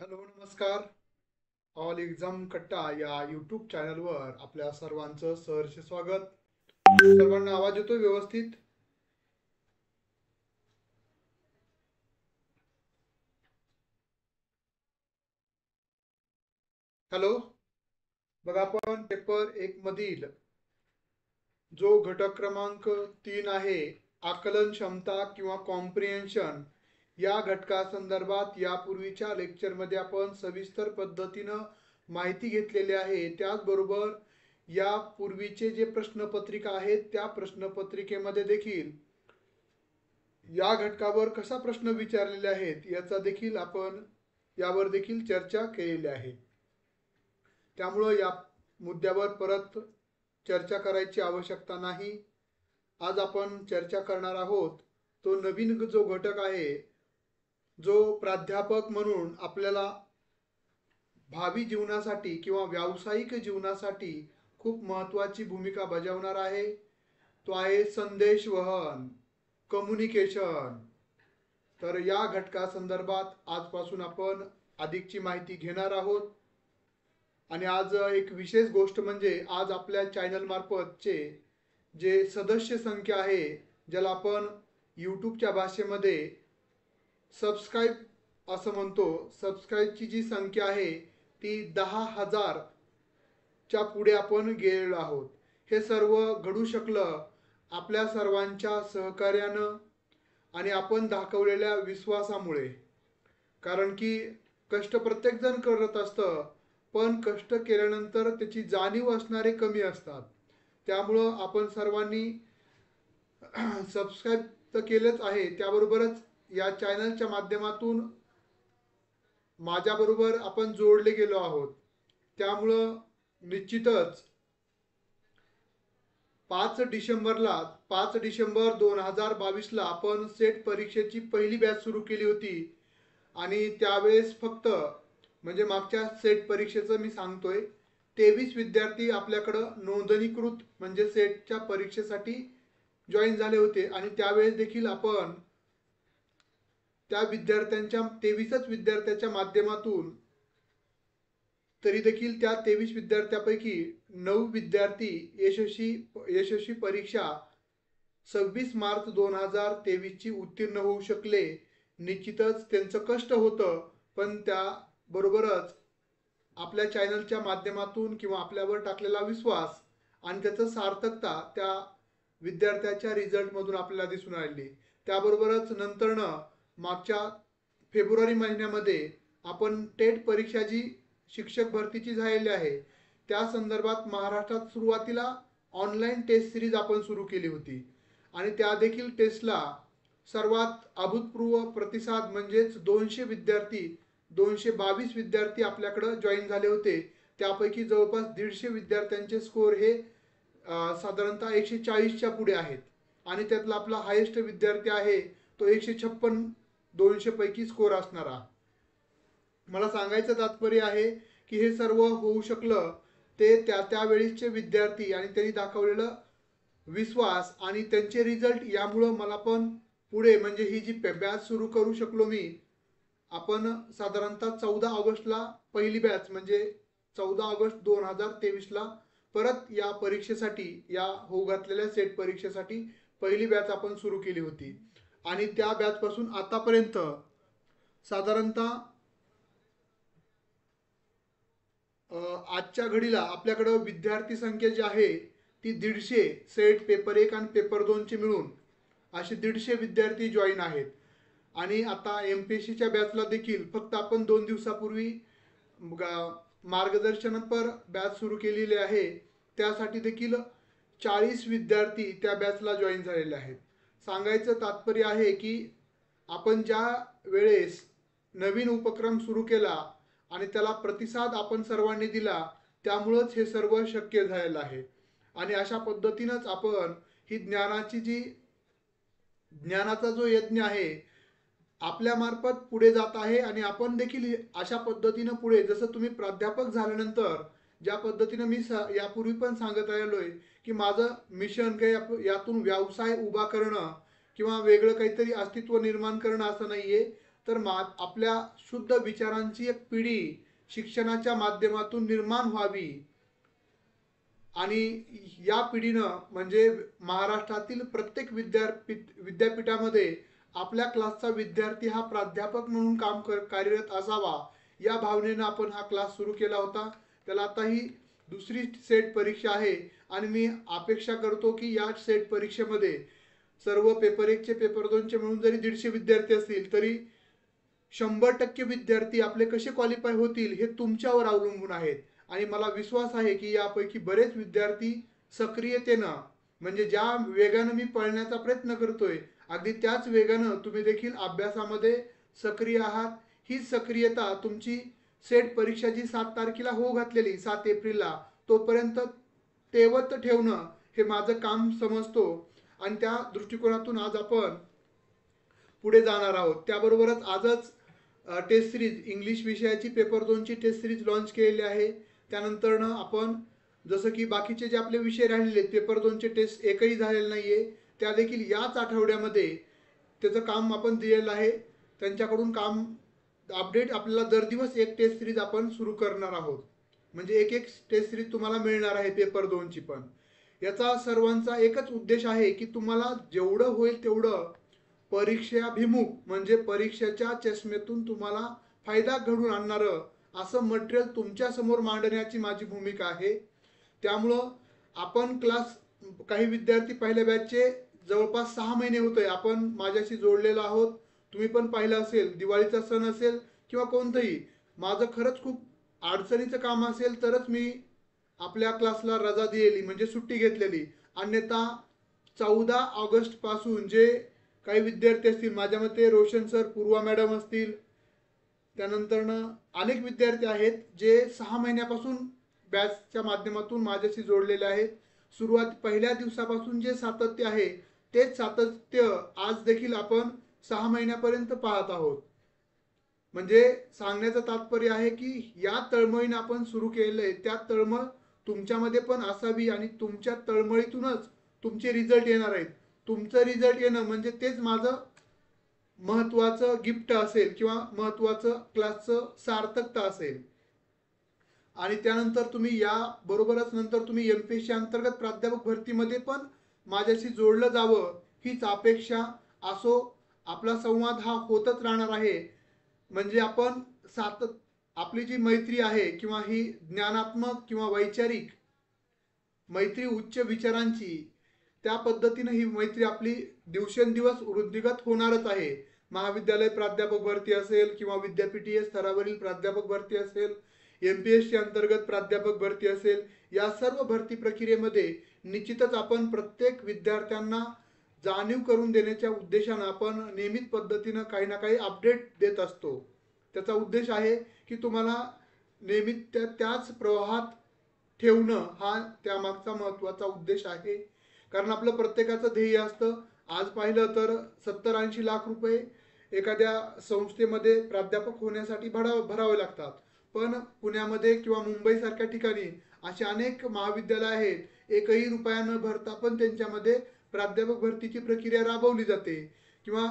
Hello नमस्कार. All exam कट्टा या यूट्यूब चॅनलवर आपल्या सर्वांचं सहर्ष स्वागत. सर्वांना आवाज येतोय व्यवस्थित? हॅलो. बघा, आपण पेपर 1 मधील जो घटक क्रमांक 3 आहे, आकलन क्षमता किंवा कॉम्प्रिहेन्शन, या घटकासंदर्भात यापूर्वीच्या लेक्चरमध्ये आपण सविस्तर पद्धतीनं माहिती घेतलेली आहे. त्याचबरोबर या पूर्वीचे जे प्रश्नपत्रिका आहेत त्या प्रश्नपत्रिकेमध्ये देखील या घटकावर कसा प्रश्न विचारलेले आहेत याचा देखील आपण यावर देखील चर्चा केलेली आहे. त्यामुळं या मुद्द्यावर परत चर्चा करायची आवश्यकता नाही. आज आपण चर्चा करणार आहोत तो नवीन जो घटक आहे, जो प्राध्यापक म्हणून आपल्याला भावी जीवनासाठी किंवा व्यावसायिक जीवनासाठी खूप महत्त्वाची भूमिका बजावणार आहे. तो आहे संदेश वहन, कम्युनिकेशन. तर या घटकासंदर्भात आजपासून आपण अधिकची माहिती घेणार आहोत. आणि आज एक विशेष गोष्ट म्हणजे आज आपल्या चॅनल मार्फतचे जे सदस्य संख्या आहे, ज्याला आपण यूट्यूबच्या भाषेमध्ये सबस्क्राईब असं म्हणतो, सबस्क्राईबची जी संख्या आहे ती 10,000 च्या पुढे आपण गेलेलो आहोत. हे सर्व घडू शकलं आपल्या सर्वांच्या सहकार्यानं आणि आपण दाखवलेल्या विश्वासामुळे. कारण की कष्ट प्रत्येकजण करत असतं, पण कष्ट केल्यानंतर त्याची जाणीव असणारे कमी असतात. त्यामुळं आपण सर्वांनी सबस्क्राईब तर केलंच आहे, त्याबरोबरच या चॅनलच्या माध्यमातून माझ्याबरोबर आपण जोडले गेलो आहोत. त्यामुळं निश्चितच 5 डिसेंबर 2022ला आपण सेट परीक्षेची पहिली बॅच सुरू केली होती. आणि त्यावेळेस फक्त म्हणजे मागच्या सेट परीक्षेचं मी सांगतोय, 23 विद्यार्थी आपल्याकडं नोंदणीकृत म्हणजे सेटच्या परीक्षेसाठी जॉईन झाले होते. आणि त्यावेळेस देखील आपण त्या 23च विद्यार्थ्याच्या माध्यमातून तरी देखील त्या 23 विद्यार्थ्यापैकी 9 विद्यार्थी यशस्वी परीक्षा 26 मार्च 2023 ची उत्तीर्ण होऊ शकले. निश्चितच त्यांचं कष्ट होतं, पण त्याबरोबरच आपल्या चॅनलच्या माध्यमातून किंवा आपल्यावर टाकलेला विश्वास आणि त्याचं सार्थकता त्या विद्यार्थ्याच्या रिझल्टमधून आपल्याला दिसून आली. त्याबरोबरच नंतरनं मागच्या फेब्रुवारी महिन्यामध्ये आपण टेट परीक्षा जी शिक्षक भरतीची झालेली आहे त्या संदर्भात महाराष्ट्रात सुरुवातीला ऑनलाईन टेस्ट सिरीज आपण सुरू केली होती. आणि त्या देखील टेस्टला सर्वात अभूतपूर्व प्रतिसाद म्हणजेच 222 विद्यार्थी आपल्याकडं जॉईन झाले होते. त्यापैकी जवळपास 150 विद्यार्थ्यांचे स्कोर हे साधारणतः 140च्या पुढे आहेत. आणि त्यातला आपला हायेस्ट विद्यार्थी आहे तो 156 200 पैकी स्कोर असणारा. मला सांगायचं तात्पर्य आहे की हे सर्व होऊ शकलं ते त्यावेळेसचे विद्यार्थी आणि त्यांनी दाखवलेलं विश्वास आणि त्यांचे रिझल्ट यामुळं मला पण पुढे म्हणजे ही जी बॅच सुरू करू शकलो मी. आपण साधारणतः 14 ऑगस्टला पहिली बॅच म्हणजे 14 ऑगस्ट 2023ला परत या परीक्षेसाठी या होऊ घातलेल्या सेट परीक्षेसाठी पहिली बॅच आपण सुरू केली होती. आणि त्या बॅच पासून आतापर्यंत साधारणतः आजच्या घडीला आपल्याकडं विद्यार्थी संख्या जी आहे ती 150 सेट पेपर 1 आणि पेपर 2 ची मिळून असे 150 विद्यार्थी जॉईन आहेत. आणि आता MPSCच्या बॅचला देखील फक्त आपण 2 दिवसापूर्वी मार्गदर्शनपर बॅच सुरू केलेली आहे. त्यासाठी देखील 40 विद्यार्थी त्या बॅचला जॉईन झालेले आहेत. सांगायचं तात्पर्य आहे की आपण ज्या वेळेस नवीन उपक्रम सुरू केला आणि त्याला प्रतिसाद आपण सर्वांनी दिला, त्यामुळंच हे सर्व शक्य झालेलं आहे. आणि अशा पद्धतीनंच आपण ही ज्ञानाचा जो यज्ञ आहे आपल्या मार्फत पुढे जात आहे. आणि आपण देखील अशा पद्धतीनं पुढे, जसं तुम्ही प्राध्यापक झाल्यानंतर ज्या पद्धतीनं मी यापूर्वी पण सांगत आलोय की माझं मिशन काही यातून व्यवसाय उभा करणं किंवा वेगळं काहीतरी अस्तित्व निर्माण करणं असं नाहीये, तर आपल्या शुद्ध विचारांची एक पिढी शिक्षणाच्या माध्यमातून निर्माण व्हावी आणि या पिढीनं म्हणजे महाराष्ट्रातील प्रत्येक विद्यापीठामध्ये आपल्या क्लासचा विद्यार्थी हा प्राध्यापक म्हणून कार्यरत असावा या भावनेनं आपण हा क्लास सुरू केला होता. त्याला आता ही दुसरी सेट परीक्षा आहे आणि मी अपेक्षा करतो की या सेट परीक्षेमध्ये सर्व पेपर 1 चे पेपर 2 चे मिळून जरी 150 विद्यार्थी असतील तरी 100% विद्यार्थी आपले कसे क्वालिफाय होतील हे तुमच्यावर अवलंबून आहेत. आणि मला विश्वास आहे की यापैकी बरेच विद्यार्थी सक्रियतेनं म्हणजे ज्या वेगानं मी पळण्याचा प्रयत्न करतोय अगदी त्याच वेगानं तुम्ही देखील अभ्यासामध्ये सक्रिय आहात. ही सक्रियता तुमची सेट परीक्षा जी 7 तारखेला होऊ घातलेली 7 एप्रिलला तोपर्यंत तेवत ठेवणं हे माझं काम समजतो आणि त्या दृष्टिकोनातून आज आपण पुढे जाणार आहोत. त्याबरोबरच आजच टेस्ट सिरीज इंग्लिश विषयाची पेपर 2 ची टेस्ट सिरीज लॉन्च केलेली आहे. त्यानंतरनं आपण जसं की बाकीचे जे आपले विषय राहिलेले आहेत पेपर 2 चे टेस्ट एकही झालेले नाहीये त्या देखील याच आठवड्यामध्ये त्याचं काम आपण दिलेलं आहे. त्यांच्याकडून काम अपडेट आपल्याला दर दिवस एक टेस्ट सिरीज आपण सुरू करणार आहोत. म्हणजे एक टेस्ट सिरीज तुम्हाला मिळणार आहे पेपर 2 ची पण. याचा सर्वांचा एकच उद्देश आहे की तुम्हाला जेवढं होईल तेवढं परीक्षाभिमुख म्हणजे परीक्षेच्या चष्म्यातून तुम्हाला फायदा घडून आणणारं असं मटेरियल तुमच्या समोर मांडण्याची माझी भूमिका आहे. त्यामुळं आपण क्लास काही विद्यार्थी पहिल्या बॅचचे जवळपास 6 महिने होतोय आपण माझ्याशी जोडलेलो आहोत. तुम्ही पण पाहिलं असेल दिवाळीचा सण असेल किंवा कोणतंही माझं खरंच खूप अडचणीचं काम असेल तरच मी आपल्या क्लासला रजा दिलेली म्हणजे सुट्टी घेतलेली. अन्यथा 14 ऑगस्ट पासून जे काही विद्यार्थी असतील माझ्या मते रोशन सर पूर्वा मॅडम असतील त्यानंतरनं अनेक विद्यार्थी आहेत जे 6 महिन्यापासून बॅचच्या माध्यमातून माझ्याशी जोडलेले आहेत. पहिल्या दिवसापासून जे सातत्य आहे तेच सातत्य आज देखील आपण 6 महिन्यापर्यंत पाहत आहोत. म्हणजे सांगण्याचं तात्पर्य आहे की या तळमळीने आपण सुरू केलेलं आहे त्या तळमळ तुमच्यामध्ये पण असावी आणि तुमच्या तळमळीतूनच तुमचे रिझल्ट येणार आहेत. तुमचं रिझल्ट येणं म्हणजे तेच माझं महत्त्वाचं गिफ्ट असेल किंवा महत्त्वाचं क्लासचं सार्थकता असेल. आणि त्यानंतर तुम्ही या बरोबरच नंतर तुम्ही MPSC अंतर्गत प्राध्यापक भरतीमध्ये पण माझ्याशी जोडलं जावं हीच अपेक्षा असो. आपला संवाद हा होतच राहणार आहे. म्हणजे आपण आपली जी मैत्री आहे किंवा ही ज्ञानात्मक किंवा वैचारिक मैत्री उच्च विचारांची त्या पद्धतीने ही मैत्री आपली दिवसेंदिवस वृद्धिगत होणारच आहे. महाविद्यालय प्राध्यापक भरती असेल किंवा विद्यापीठीय स्तरावरील प्राध्यापक भरती असेल MPSC अंतर्गत प्राध्यापक भरती असेल या सर्व भरती प्रक्रियेमध्ये निश्चितच आपण प्रत्येक विद्यार्थ्यांना जाणीव करून देण्याच्या उद्देशानं आपण नियमित पद्धतीनं काही ना काही अपडेट देत असतो. त्याचा उद्देश आहे की तुम्हाला नियमित त्याच प्रवाहात ठेवणं हा त्यामागचा महत्त्वाचा उद्देश आहे. कारण आपलं प्रत्येकाचं ध्येय असतं. आज पाहिलं तर 70-80 लाख रुपये एखाद्या संस्थेमध्ये प्राध्यापक होण्यासाठी भरावे लागतात. पण पुण्यामध्ये किंवा मुंबईसारख्या ठिकाणी असे अनेक महाविद्यालय आहेत. एकही रुपया न भरता पण त्यांच्यामध्ये प्राध्यापक भरतीची प्रक्रिया राबवली जाते. किंवा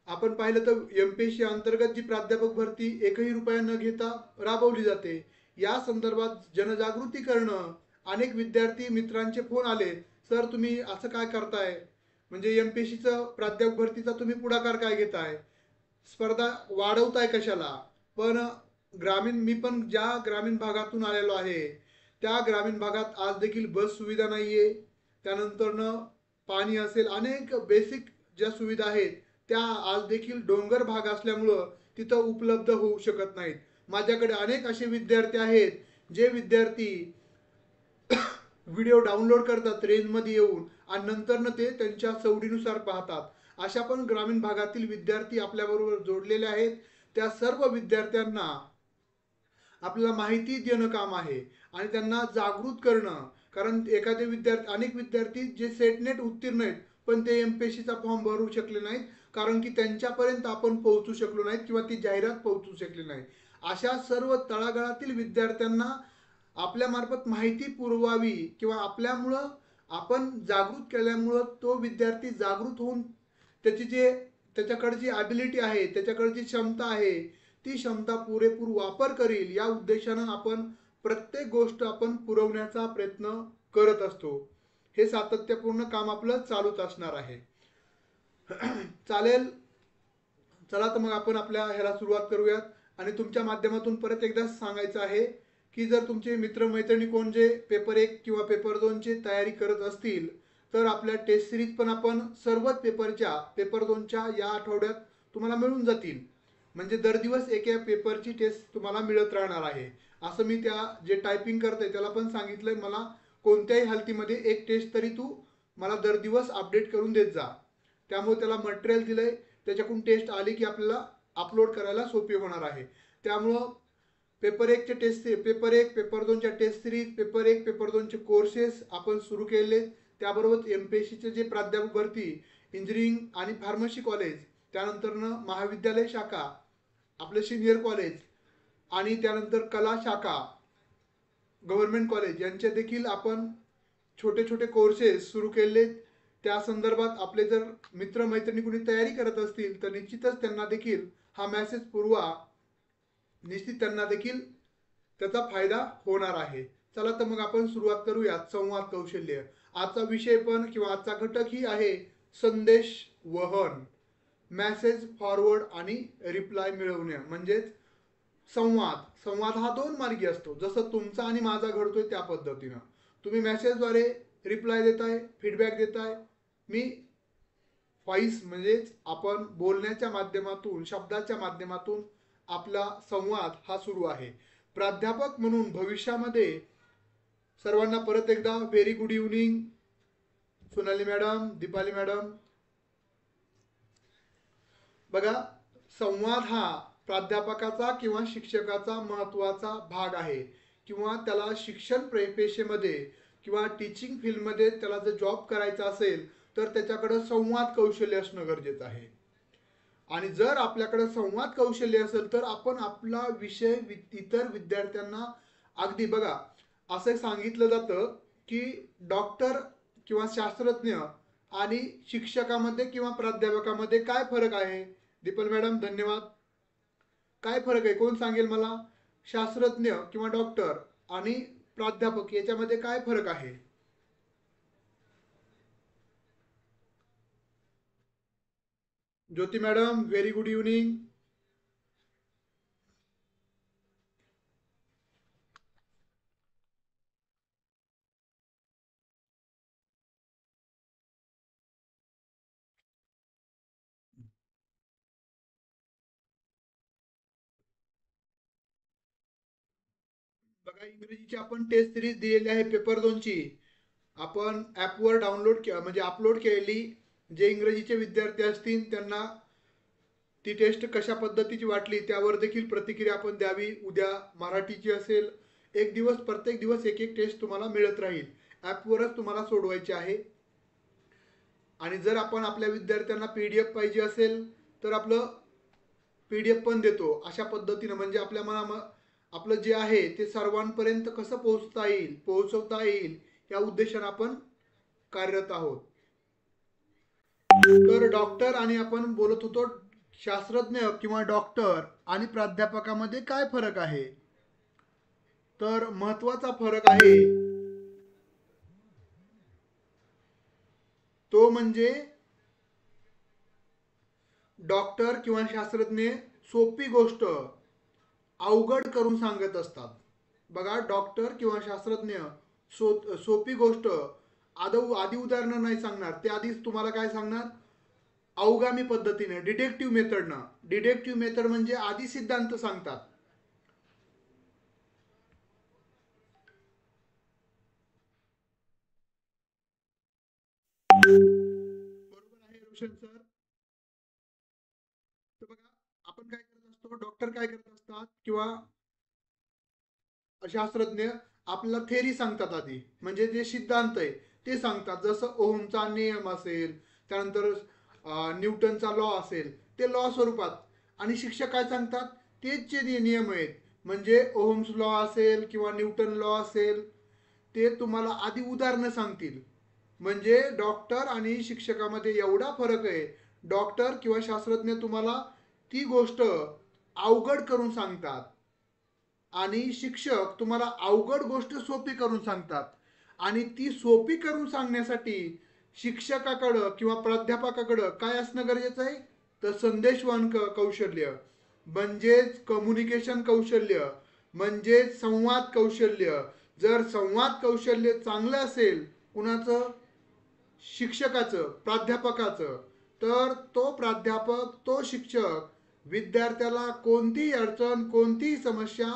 आपण पाहिलं तर MPSC अंतर्गत जी प्राध्यापक भरती एकही रुपया न घेता राबवली जाते. या संदर्भात जनजागृती करणं अनेक विद्यार्थी मित्रांचे फोन आले सर तुम्ही असं काय करताय म्हणजे MPSCचं प्राध्यापक भरतीचा तुम्ही पुढाकार काय घेताय स्पर्धा वाढवताय कशाला. पण मी पण ज्या ग्रामीण भागातून आलेलो आहे त्या ग्रामीण भागात आज देखील बस सुविधा नाहीये. त्यानंतरनं पाणी असेल अनेक बेसिक ज्या सुविधा आहेत त्या आज देखील डोंगर भाग असल्यामुळं तिथं उपलब्ध होऊ शकत नाहीत. माझ्याकडे अनेक असे विद्यार्थी आहेत जे विद्यार्थी व्हिडिओ डाउनलोड करतात रेंजमध्ये येऊन आणि नंतरनं ते त्यांच्या सवडीनुसार पाहतात. अशा पण ग्रामीण भागातील विद्यार्थी आपल्याबरोबर जोडलेले आहेत. त्या सर्व विद्यार्थ्यांना आपल्याला माहिती देणं काम आहे आणि त्यांना जागृत करणं. कारण अनेक विद्यार्थी जे सेट-नेट उत्तीर्ण आहेत पण ते MPSCचा फॉर्म भरू शकले नाहीत कारण की त्यांच्यापर्यंत आपण पोहोचू शकलो नाहीत किंवा ती जाहिरात पोहोचू शकली नाही. अशा सर्व तळागाळातील विद्यार्थ्यांना आपल्यामार्फत माहिती पुरवावी किंवा आपल्यामुळं आपण जागृत केल्यामुळं तो विद्यार्थी जागृत होऊन त्याची जे त्याच्याकडची ॲबिलिटी आहे, त्याच्याकडची क्षमता आहे, ती क्षमता पुरेपूर वापर करील या उद्देशानं आपण प्रत्येक गोष्ट आपण पुरवण्याचा प्रयत्न करत असतो. हे सातत्यपूर्ण काम आपलं चालूच असणार आहे. चालेल. चला तर मग आपण आपल्या ह्याला सुरुवात करूयात. आणि तुमच्या माध्यमातून परत एकदा सांगायचं आहे की जर तुमचे मित्रमैत्रिणी कोण जे पेपर 1 किंवा पेपर 2 ची तयारी करत असतील तर आपल्या टेस्ट सिरीज पण आपण सर्वच पेपर 2 च्या या आठवड्यात तुम्हाला मिळून जातील. म्हणजे दर दिवस एका पेपरची टेस्ट तुम्हाला मिळत राहणार आहे. असं मी त्या जे टायपिंग करते त्याला पण सांगितलंय, मला कोणत्याही हालतीमध्ये एक टेस्ट तरी तू मला दर दिवस अपडेट करून देत जा. त्यामुळे त्याला मटेरियल दिलंय, त्याच्याकडून टेस्ट आली की आपल्याला अपलोड करायला सोपी होणार आहे. त्यामुळं पेपर 1 चे टेस्ट, पेपर 1 पेपर 2 च्या टेस्ट सिरीज, पेपर 1 पेपर 2 चे कोर्सेस आपण सुरू केले. त्याबरोबर एमपीएससीचे जे प्राध्यापक भरती, इंजिनिअरिंग आणि फार्मसी कॉलेज, त्यानंतर महाविद्यालय शाखा, आपले सिनियर कॉलेज आणि त्यानंतर कला शाखा, गव्हर्नमेंट कॉलेज यांचे देखील आपण छोटे छोटे कोर्सेस सुरू केले. त्या संदर्भात आपले जर मित्रमैत्रिणी कुणी तयारी करत असतील तर निश्चितच त्यांना देखील हा मेसेज पुरवा, निश्चित त्यांना देखील त्याचा फायदा होणार आहे. चला तर मग आपण सुरुवात करूया. संवाद कौशल्य आजचा विषय पण किंवा आजचा घटक ही आहे संदेश वहन, मेसेज फॉरवर्ड आणि रिप्लाय मिळवणे. म्हणजेच संवाद हा दोन मार्गी असतो. जसं तुमचा आणि माझा घडतोय त्या पद्धतीनं तुम्ही मेसेजद्वारे रिप्लाय देताय, फीडबॅक देताय, मी व्हॉइस म्हणजेच आपण बोलण्याच्या माध्यमातून, शब्दाच्या माध्यमातून आपला संवाद हा सुरू आहे. प्राध्यापक म्हणून भविष्यामध्ये सर्वांना परत एकदा very good evening. Sonali madam, Deepali madam. बघा, संवाद हा प्राध्यापकाचा किंवा शिक्षकाचा महत्त्वाचा भाग आहे. किंवा त्याला शिक्षण पेशेमध्ये किंवा टीचिंग फील्डमध्ये त्याला जर जॉब करायचा असेल तर त्याच्याकडे संवाद कौशल्य असणं गरजेचं आहे. आणि जर आपल्याकडे संवाद कौशल्य असेल तर आपण आपला विषय इतर विद्यार्थ्यांना, अगदी बघा असं सांगितलं जातं की डॉक्टर किंवा शास्त्रज्ञ आणि शिक्षकामध्ये किंवा प्राध्यापकामध्ये काय फरक आहे? दीपल मॅडम धन्यवाद. काय फरक आहे कोण सांगेल मला? शास्त्रज्ञ किंवा डॉक्टर आणि प्राध्यापक याच्यामध्ये काय फरक आहे? ज्योती मॅडम व्हेरी गुड इव्हनिंग. बघा, इंग्रजीची आपण टेस्ट सिरीज दिलेली आहे पेपर 2 ची. आपण ॲपवर डाउनलोड म्हणजे अपलोड केलेली. जे इंग्रजीचे विद्यार्थी असतील त्यांना ती टेस्ट कशा पद्धतीची वाटली त्यावर देखील प्रतिक्रिया आपण द्यावी. उद्या मराठीची असेल, एक दिवस प्रत्येक दिवस एक एक टेस्ट तुम्हाला मिळत राहील. ॲपवरच तुम्हाला सोडवायची आहे. आणि जर आपण आपल्या विद्यार्थ्यांना PDF पाहिजे असेल तर आपलं PDF पण देतो. अशा पद्धतीनं म्हणजे आपल्या आपलं जे आहे ते सर्वांपर्यंत कसं पोहोचवता येईल या उद्देशाने आपण कार्यरत आहोत. तर डॉक्टर आणि आपण बोलत होतो शास्त्रज्ञ किंवा डॉक्टर आणि प्राध्यापकामध्ये काय फरक आहे? तर महत्वाचा फरक आहे तो म्हणजे डॉक्टर किंवा शास्त्रज्ञ सोपी गोष्ट अवघड करून सांगत असतात. बघा, डॉक्टर किंवा शास्त्रज्ञ सोपी गोष्ट आधी उदाहरणं नाही सांगणार, ते आधीच तुम्हाला काय सांगणार? अवगामी पद्धतीने, डिडेक्टिव्ह मेथडनं. डिडेक्टिव्ह मेथड म्हणजे आधी सिद्धांत सांगतात. बरोबर आहे रोशन सर. तर बघा, आपण काय करत असतो, डॉक्टर काय करत असतात किंवा शास्त्रज्ञ आपल्याला थेरी सांगतात आधी, म्हणजे जे सिद्धांत आहे ते सांगतात. जसं ओहमचा नियम असेल, त्यानंतर न्यूटनचा लॉ असेल, ते लॉ स्वरूपात. आणि शिक्षक काय सांगतात? तेच जे नियम आहेत, म्हणजे ओहम्स लॉ असेल किंवा न्यूटन लॉ असेल, ते तुम्हाला आधी उदाहरणं सांगतील. म्हणजे डॉक्टर आणि शिक्षकामध्ये एवढा फरक आहे. डॉक्टर किंवा शास्त्रज्ञ तुम्हाला ती गोष्ट अवघड करून सांगतात आणि शिक्षक तुम्हाला अवघड गोष्ट सोपी करून सांगतात. आणि ती सोपी करून सांगण्यासाठी शिक्षकाकडं किंवा प्राध्यापकाकडं काय असणं गरजेचं आहे? तर संदेशवहन कौशल्य, म्हणजेच कम्युनिकेशन कौशल्य, म्हणजेच संवाद कौशल्य. जर संवाद कौशल्य चांगलं असेल कुणाचं? शिक्षकाचं, प्राध्यापकाचं, तर तो प्राध्यापक, तो शिक्षक विद्यार्थ्याला कोणतीही अडचण, कोणतीही समस्या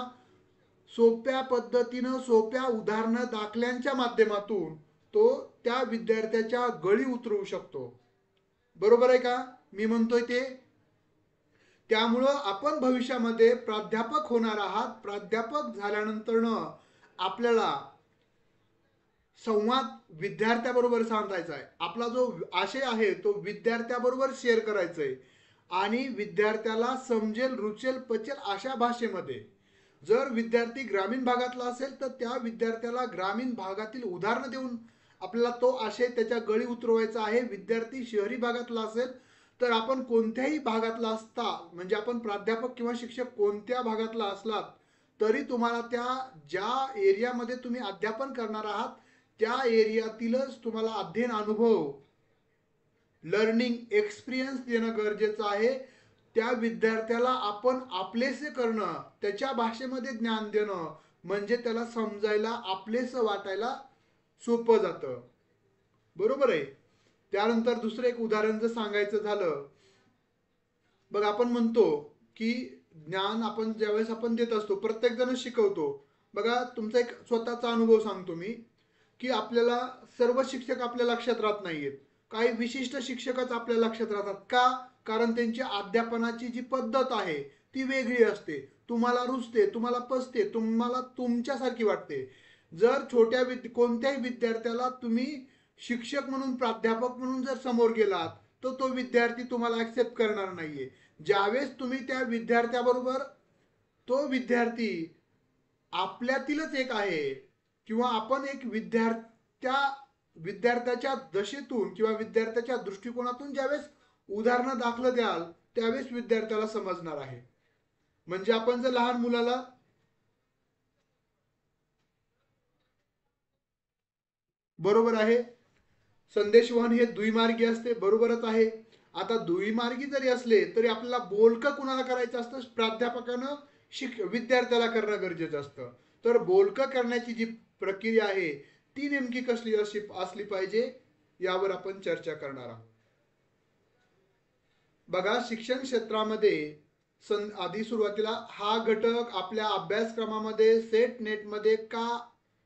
सोप्या पद्धतीनं, सोप्या उदाहरणं, दाखल्यांच्या माध्यमातून तो त्या विद्यार्थ्याच्या गळी उतरवू शकतो. बरोबर आहे का मी म्हणतोय ते? त्यामुळं आपण भविष्यामध्ये प्राध्यापक होणार आहात. प्राध्यापक झाल्यानंतरनं आपल्याला संवाद विद्यार्थ्याबरोबर साधायचा आहे. आपला जो आशय आहे तो विद्यार्थ्याबरोबर शेअर करायचा आहे आणि विद्यार्थ्याला समजेल, रुचेल, पचेल अशा भाषेमध्ये. जर विद्यार्थी ग्रामीण भागातला असेल तर त्या विद्यार्थ्याला ग्रामीण भागातील उदाहरणं देऊन आपल्याला तो आशय त्याच्या गळी उतरवायचा आहे. विद्यार्थी शहरी भागातला असेल तर आपण कोणत्याही भागातला असता, म्हणजे आपण प्राध्यापक किंवा शिक्षक कोणत्या भागातला असलात तरी तुम्हाला त्या ज्या एरियामध्ये तुम्ही अध्यापन करणार आहात त्या एरियातीलच तुम्हाला अध्ययन अनुभव, लर्निंग एक्सपिरियन्स देणं गरजेचं आहे. त्या विद्यार्थ्याला आपण आपलेसे करणं, त्याच्या भाषेमध्ये ज्ञान देणं, म्हणजे त्याला समजायला, आपलेसं वाटायला सोपं जातं. बरोबर आहे. त्यानंतर दुसरं एक उदाहरण जर सांगायचं झालं, बघ आपण म्हणतो की ज्ञान आपण ज्यावेळेस आपण देत असतो, प्रत्येक जण शिकवतो. बघा तुमचा एक स्वतःचा अनुभव सांगतो मी, की आपल्याला सर्व शिक्षक आपल्या लक्षात राहत नाहीयेत. काही विशिष्ट शिक्षकच आपल्या लक्षात राहतात. का? कारण त्यांची अध्यापनाची जी पद्धत आहे ती वेगळी असते. तुम्हाला रुचते, तुम्हाला पचते, तुम्हाला तुमच्यासारखी वाटते. जर कोणत्याही विद्यार्थ्याला तुम्ही शिक्षक म्हणून, प्राध्यापक म्हणून जर समोर गेलात तर तो विद्यार्थी तुम्हाला ऍक्सेप्ट करणार नाहीये. ज्यावेळेस तुम्ही त्या विद्यार्थ्याबरोबर, तो विद्यार्थी आपल्यातीलच एक आहे किंवा आपण एक विद्यार्थ्याच्या दशेतून किंवा विद्यार्थ्याच्या दृष्टिकोनातून ज्यावेळेस उदाहरणं दाखलं द्याल त्यावेळेस विद्यार्थ्याला समजणार आहे. म्हणजे आपण जर लहान मुलाला, बरोबर आहे, संदेशवहन हे द्विमार्गी असते, बरोबरच आहे. आता द्विमार्गी जरी असले तरी आपल्याला बोलकं कुणाला करायचं असतं? प्राध्यापकानं विद्यार्थ्याला करणं गरजेचं असतं. तर बोलकं करण्याची जी प्रक्रिया आहे ती नेमकी कसली असली पाहिजे यावर आपण चर्चा करणार आहोत. बघा शिक्षण क्षेत्रामध्ये आधी सुरुवातीला हा घटक आपल्या अभ्यासक्रमामध्ये सेट नेटमध्ये का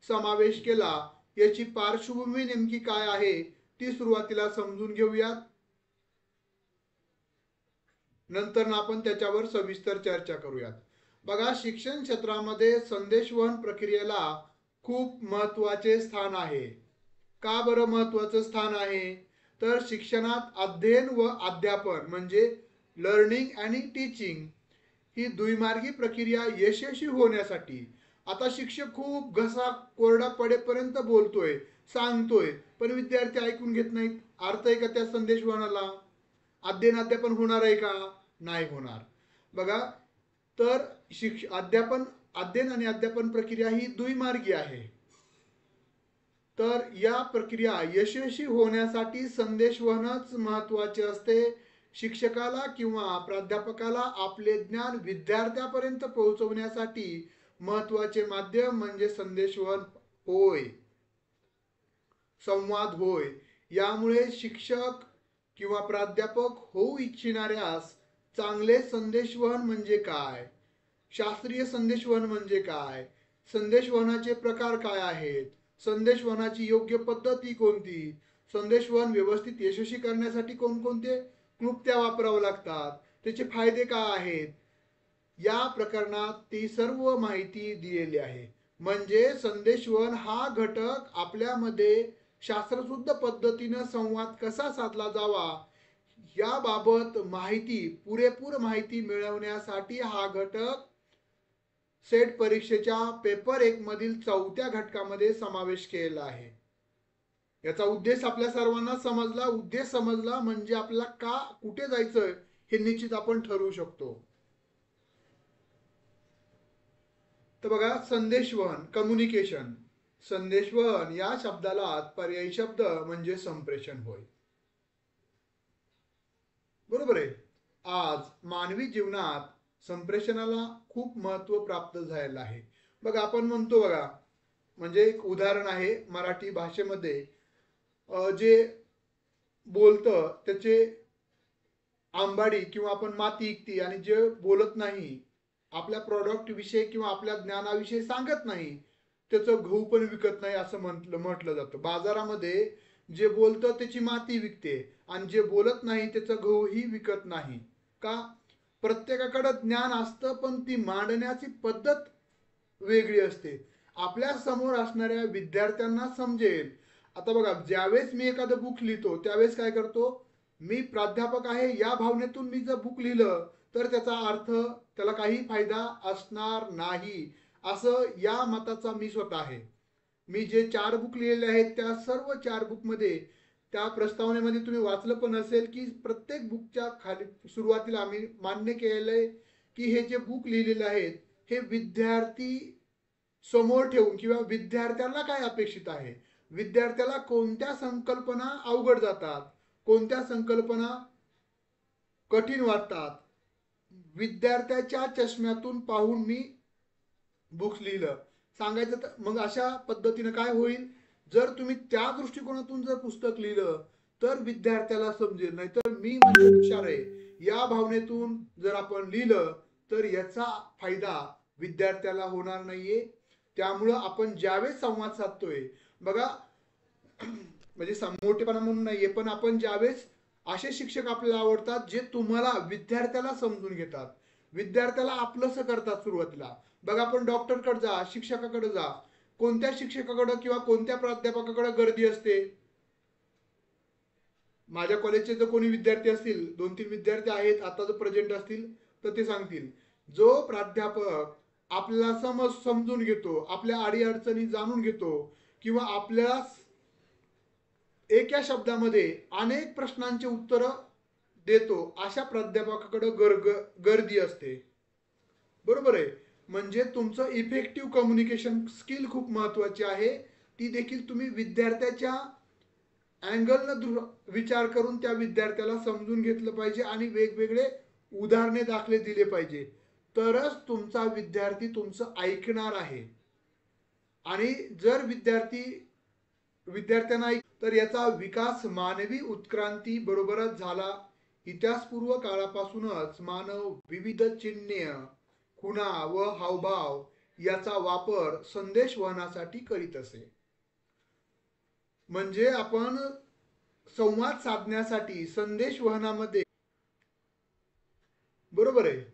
समावेश केला याची पार्श्वभूमी नेमकी काय आहे ती सुरुवातीला समजून घेऊयात. नंतर आपण त्याच्यावर सविस्तर चर्चा करूयात. बघा शिक्षण क्षेत्रामध्ये संदेशवहन प्रक्रियेला खूप महत्वाचे स्थान आहे. का बरं महत्वाचं स्थान आहे? तर शिक्षणात अध्ययन व अध्यापन म्हणजे लर्निंग आणि टीचिंग ही द्विमार्गी प्रक्रिया यशस्वी होण्यासाठी, आता शिक्षक खूप घसा कोरडा पडेपर्यंत बोलतोय, सांगतोय, पण विद्यार्थी ऐकून घेत नाहीत. अर्थ आहे का त्या संदेशवहनाला? अध्ययन अध्यापन होणार आहे का? नाही होणार. बघा तर अध्ययन आणि अध्यापन प्रक्रिया ही द्विमार्गी आहे. तर या प्रक्रिया यशस्वी होण्यासाठी संदेशवहनच महत्वाचे असते. शिक्षकाला किंवा प्राध्यापकाला आपले ज्ञान विद्यार्थ्यापर्यंत पोहोचवण्यासाठी महत्वाचे माध्यम म्हणजे संदेशवहन होय, संवाद होय. यामुळे शिक्षक किंवा प्राध्यापक होऊ इच्छिणाऱ्यास चांगले संदेशवहन म्हणजे काय, शास्त्रीय संदेशवहन म्हणजे काय, संदेशवहनाचे प्रकार काय आहेत, संदेशवहनाची योग्य पद्धती कोणती, संदेशवहन व्यवस्थित यशस्वी करण्यासाठी कोणकोणते क्लुप्त्या वापराव्या लागतात, त्याचे फायदे काय आहेत, या प्रकरणात ती सर्व माहिती दिलेली आहे. म्हणजे संदेशवहन हा घटक आपल्यामध्ये शास्त्रशुद्ध पद्धतीनं संवाद कसा साधला जावा याबाबत माहिती, पुरेपूर माहिती मिळवण्यासाठी हा घटक सेट परीक्षेच्या पेपर 1 मधील 4थ्या घटकामध्ये समावेश केलेला आहे. याचा उद्देश आपल्या सर्वांना समजला. उद्देश समजला म्हणजे आपल्याला का कुठे जायचं हे निश्चित आपण ठरवू शकतो. तर बघा, संदेशवहन, कम्युनिकेशन. संदेशवहन या शब्दाला पर्यायी शब्द म्हणजे संप्रेषण होय. बरोबर आहे. आज मानवी जीवनात संप्रेषणाला खूप महत्व प्राप्त झालेलं आहे. बघा, आपण म्हणतो बघा, म्हणजे एक उदाहरण आहे मराठी भाषेमध्ये, जे बोलतं त्याचे आंबाडी किंवा आपण माती ऐकती, आणि जे बोलत नाही, आपल्या प्रॉडक्ट विषयी किंवा आपल्या ज्ञानाविषयी सांगत नाही, त्याचं गहू पण विकत नाही असं म्हटलं जातं. बाजारामध्ये जे बोलतं त्याची माती विकते आणि जे बोलत नाही त्याचं गहूही विकत नाही. का? प्रत्येकाकडे ज्ञान असतं पण ती मांडण्याची पद्धत वेगळी असते. आपल्या समोर असणाऱ्या विद्यार्थ्यांना समजेल. आता बघा, ज्यावेळेस मी एखादं बुक लिहितो त्यावेळेस काय करतो, मी प्राध्यापक आहे या भावनेतून मी जर बुक लिहिलं तर त्याचा अर्थ त्याला काही फायदा असणार नाही, असं या मताचा मी स्वतः आहे. मी जे 4 बुक लिहिलेले आहेत त्या सर्व 4 बुकमध्ये, त्या प्रस्तावनेमध्ये तुम्ही वाचलं पण असेल की प्रत्येक बुकच्या खाली सुरुवातीला आम्ही मान्य केलेलं आहे की हे जे बुक लिहिलेले आहेत हे विद्यार्थी समोर ठेवून, किंवा विद्यार्थ्यांना काय अपेक्षित आहे, विद्यार्थ्याला कोणत्या संकल्पना अवघड जातात, कोणत्या संकल्पना कठीण वाटतात, विद्यार्थ्याच्या चष्म्यातून पाहून मी बुक्स लिहिलं. सांगायचं तर मग अशा पद्धतीने काय होईल, जर तुम्ही त्या दृष्टिकोनातून जर पुस्तक लिहिलं तर विद्यार्थ्याला समजेल. नाहीतर मी म्हणजे हुशार आहे या भावनेतून जर आपण लिहिलं तर याचा फायदा विद्यार्थ्याला होणार नाहीये. त्यामुळं आपण ज्यावेळेस संवाद साधतोय बघा, म्हणजे मोठेपणा म्हणून नाहीये, पण आपण ज्यावेळेस असे शिक्षक आपल्याला आवडतात जे तुम्हाला विद्यार्थ्याला समजून घेतात, विद्यार्थ्याला आपलंसं करतात सुरुवातीला. बघा, आपण डॉक्टरकडे जा, शिक्षकाकडे जा, कोणत्या शिक्षकाकडे किंवा कोणत्या प्राध्यापकाकडे गर्दी असते. माझ्या कॉलेजचे जर कोणी विद्यार्थी असतील, 2-3 विद्यार्थी आहेत आता जर प्रेझेंट असतील तर ते सांगतील, जो प्राध्यापक आपल्याला समजून घेतो, आपल्या अडीअडचणी जाणून घेतो, किंवा आपल्याला एका शब्दामध्ये अनेक प्रश्नांची उत्तरं देतो, अशा प्राध्यापकाकडे गर्दी असते. बरोबर आहे. म्हणजे तुमचं इफेक्टिव्ह कम्युनिकेशन स्किल खूप महत्वाची आहे. ती देखील तुम्ही विद्यार्थ्याच्या अँगलनं विचार करून त्या विद्यार्थ्याला समजून घेतलं पाहिजे आणि वेगवेगळे उदाहरणे दाखले दिले पाहिजे. तरच तुमचा विद्यार्थी तुमचं ऐकणार आहे. आणि जर विद्यार्थ्यांना तर याचा विकास मानवी उत्क्रांती बरोबरच झाला. इतिहासपूर्व काळापासूनच मानव विविध चिन्हे, खुणा व हावभाव याचा वापर संदेशवहनासाठी करीत असे. म्हणजे आपण संवाद साधण्यासाठी संदेशवहनामध्ये, बरोबर आहे,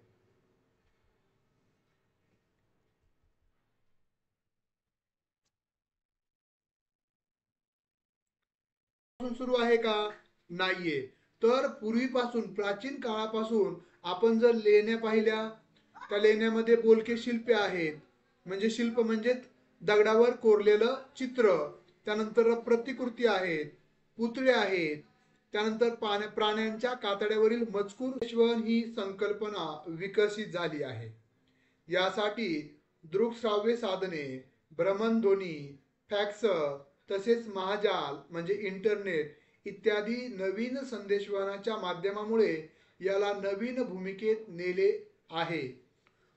सुरू आहे का? नाहीये. तर पूर्वीपासून, प्राचीन काळापासून आपण जर लेण्या पाहिल्या, त्या लेण्यामध्ये बोलके शिल्पे आहेत. म्हणजे शिल्प म्हणजे दगडावर कोरलेलं चित्र, त्यानंतर प्रतिकृती आहेत, पुतळे आहेत, त्यानंतर प्राण्यांच्या कातड्यावरील मजकूर ही संकल्पना विकसित झाली आहे. यासाठी दृकश्राव्य साधने, भ्रमणध्वनी, फॅक्स, तसेच महाजाल म्हणजे इंटरनेट इत्यादी नवीन संदेशवहनाच्या माध्यमामुळे याला नवीन भूमिकेत नेले आहे.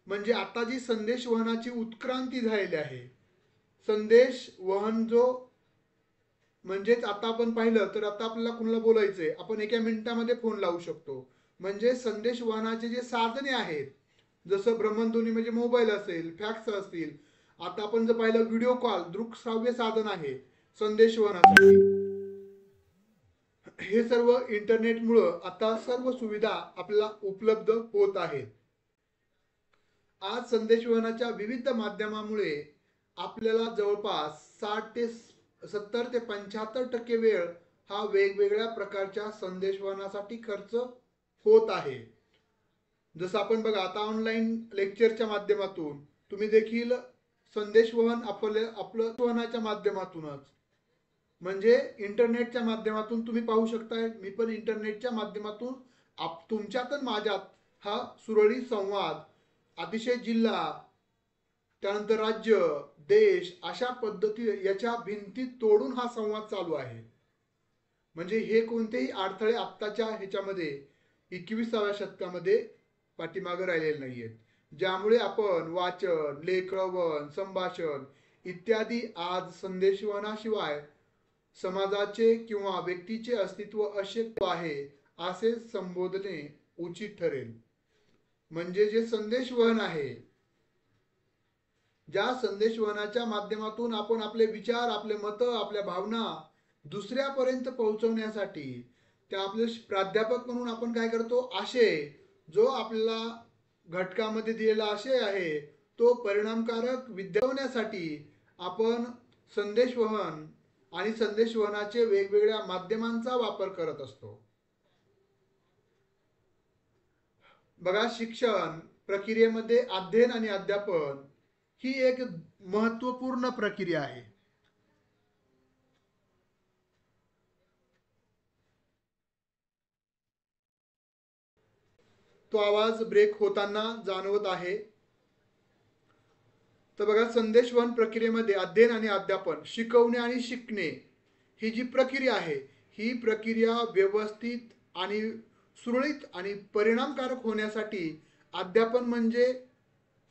म्हणजे आता जी संदेशवहनाची उत्क्रांती झालेली आहे, संदेश वहन जो, म्हणजेच आता आपण पाहिलं तर आता आपल्याला कुणाला बोलायचंय, आपण एका मिनिटामध्ये फोन लावू शकतो. म्हणजे संदेश वहनाचे जे साधने आहेत, जसं भ्रमणध्वनी म्हणजे मोबाईल असेल, फॅक्स असतील, आता आपण जर पाहिलं व्हिडिओ कॉल दृकश्राव्य साधन आहे संदेशवहनासाठी. हे सर्व इंटरनेटमुळं आता सर्व सुविधा आपल्याला उपलब्ध होत आहेत. आज संदेशवहनाच्या विविध माध्यमामुळे आपल्याला जवळपास 70 ते 75% वेळ हा वेगवेगळ्या प्रकारच्या संदेशवहनासाठी खर्च होत आहे. जसं आपण बघा, आता ऑनलाईन लेक्चरच्या माध्यमातून तुम्ही देखील संदेशवहन आपलं वहनाच्या माध्यमातूनच, म्हणजे इंटरनेटच्या माध्यमातून तुम्ही पाहू शकताय, मी पण इंटरनेटच्या माध्यमातून तुमच्यात आणि माझ्यात हा सुरळीत संवाद अतिशय जिल्हा, त्यानंतर राज्य, देश अशा पद्धती याच्या भिंती तोडून हा संवाद चालू आहे. म्हणजे हे कोणतेही अडथळे आत्ताच्या ह्याच्यामध्ये 21व्या शतकामध्ये पाठीमागे राहिलेले नाहीयेत, ज्यामुळे आपण वाचन, लेखन, संभाषण इत्यादी आज संदेशवहनाशिवाय समाजाचे किंवा व्यक्तीचे अस्तित्व अशक्य आहे असे संबोधणे उचित ठरेल. म्हणजे जे संदेशवहन आहे, ज्या संदेशवहनाच्या माध्यमातून आपण आपले विचार, आपले मत, आपल्या भावना दुसऱ्यापर्यंत पोहोचवण्यासाठी त्या आपले प्राध्यापक म्हणून आपण काय करतो, आशय जो आपल्याला घटकामध्ये दिलेला आशय आहे तो परिणामकारक विद्यावण्यासाठी आपण संदेशवहन आणि संदेशवहनाचे वेगवेगळ्या माध्यमांचा वापर करत असतो. बघा, शिक्षण प्रक्रियेमध्ये अध्ययन आणि अध्यापन ही एक महत्वपूर्ण प्रक्रिया आहे. तो आवाज ब्रेक होताना जाणवत आहे. तर बघा, संदेशवहन प्रक्रियेमध्ये अध्ययन आणि अध्यापन, शिकवणे आणि शिकणे ही जी प्रक्रिया आहे, ही प्रक्रिया व्यवस्थित आणि सुरळीत आणि परिणामकारक होण्यासाठी अध्यापन म्हणजे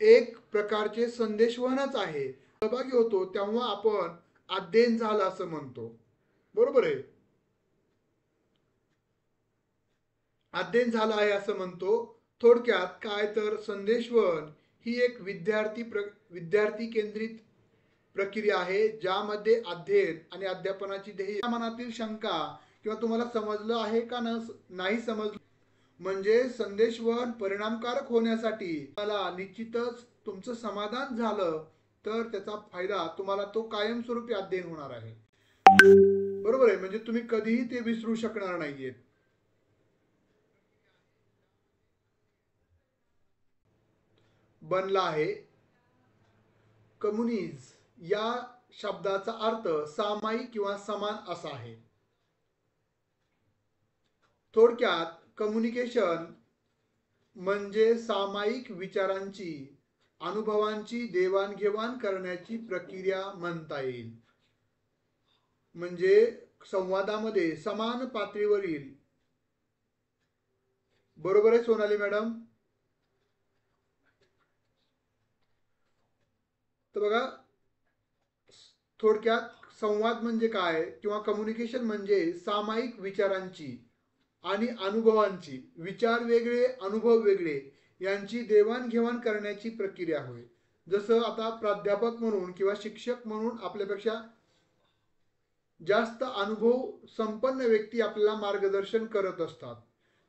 एक प्रकारचे संदेशवहनच आहे. सहभागी होतो तेव्हा आपण अध्ययन झालं असं म्हणतो, बरोबर आहे. अध्ययन झालं आहे असं म्हणतो. थोडक्यात काय तर संदेशवहन ही एक विद्यार्थी केंद्रित प्रक्रिया आहे, ज्यामध्ये अध्ययन आणि अध्यापनाची ध्येय, मनातील शंका किंवा तुम्हाला समजलं आहे का नाही समजलं, म्हणजे संदेशवहन परिणामकारक होण्यासाठी मला निश्चितच तुमचं समाधान झालं तर त्याचा फायदा तुम्हाला तो कायमस्वरूपी अध्ययन होणार आहे, बरोबर आहे. म्हणजे तुम्ही कधीही ते विसरू शकणार नाहीयेत. बनला आहे. कम्युनिज या शब्दाचा अर्थ सामायिक किंवा समान असा आहे. थोडक्यात कम्युनिकेशन म्हणजे सामायिक विचारांची, अनुभवांची देवाणघेवाण करण्याची प्रक्रिया म्हणता येईल. म्हणजे संवादामध्ये समान पातळीवरील, बरोबर आहे सोनाली मॅडम. तर बघा, थोडक्यात संवाद म्हणजे काय किंवा कम्युनिकेशन म्हणजे सामायिक विचारांची आणि अनुभवांची, विचार वेगळे अनुभव वेगळे यांची देवाणघेवाण करण्याची प्रक्रिया होय. जसं आता प्राध्यापक म्हणून किंवा शिक्षक म्हणून आपल्यापेक्षा जास्त अनुभव संपन्न व्यक्ती आपल्याला मार्गदर्शन करत असतात.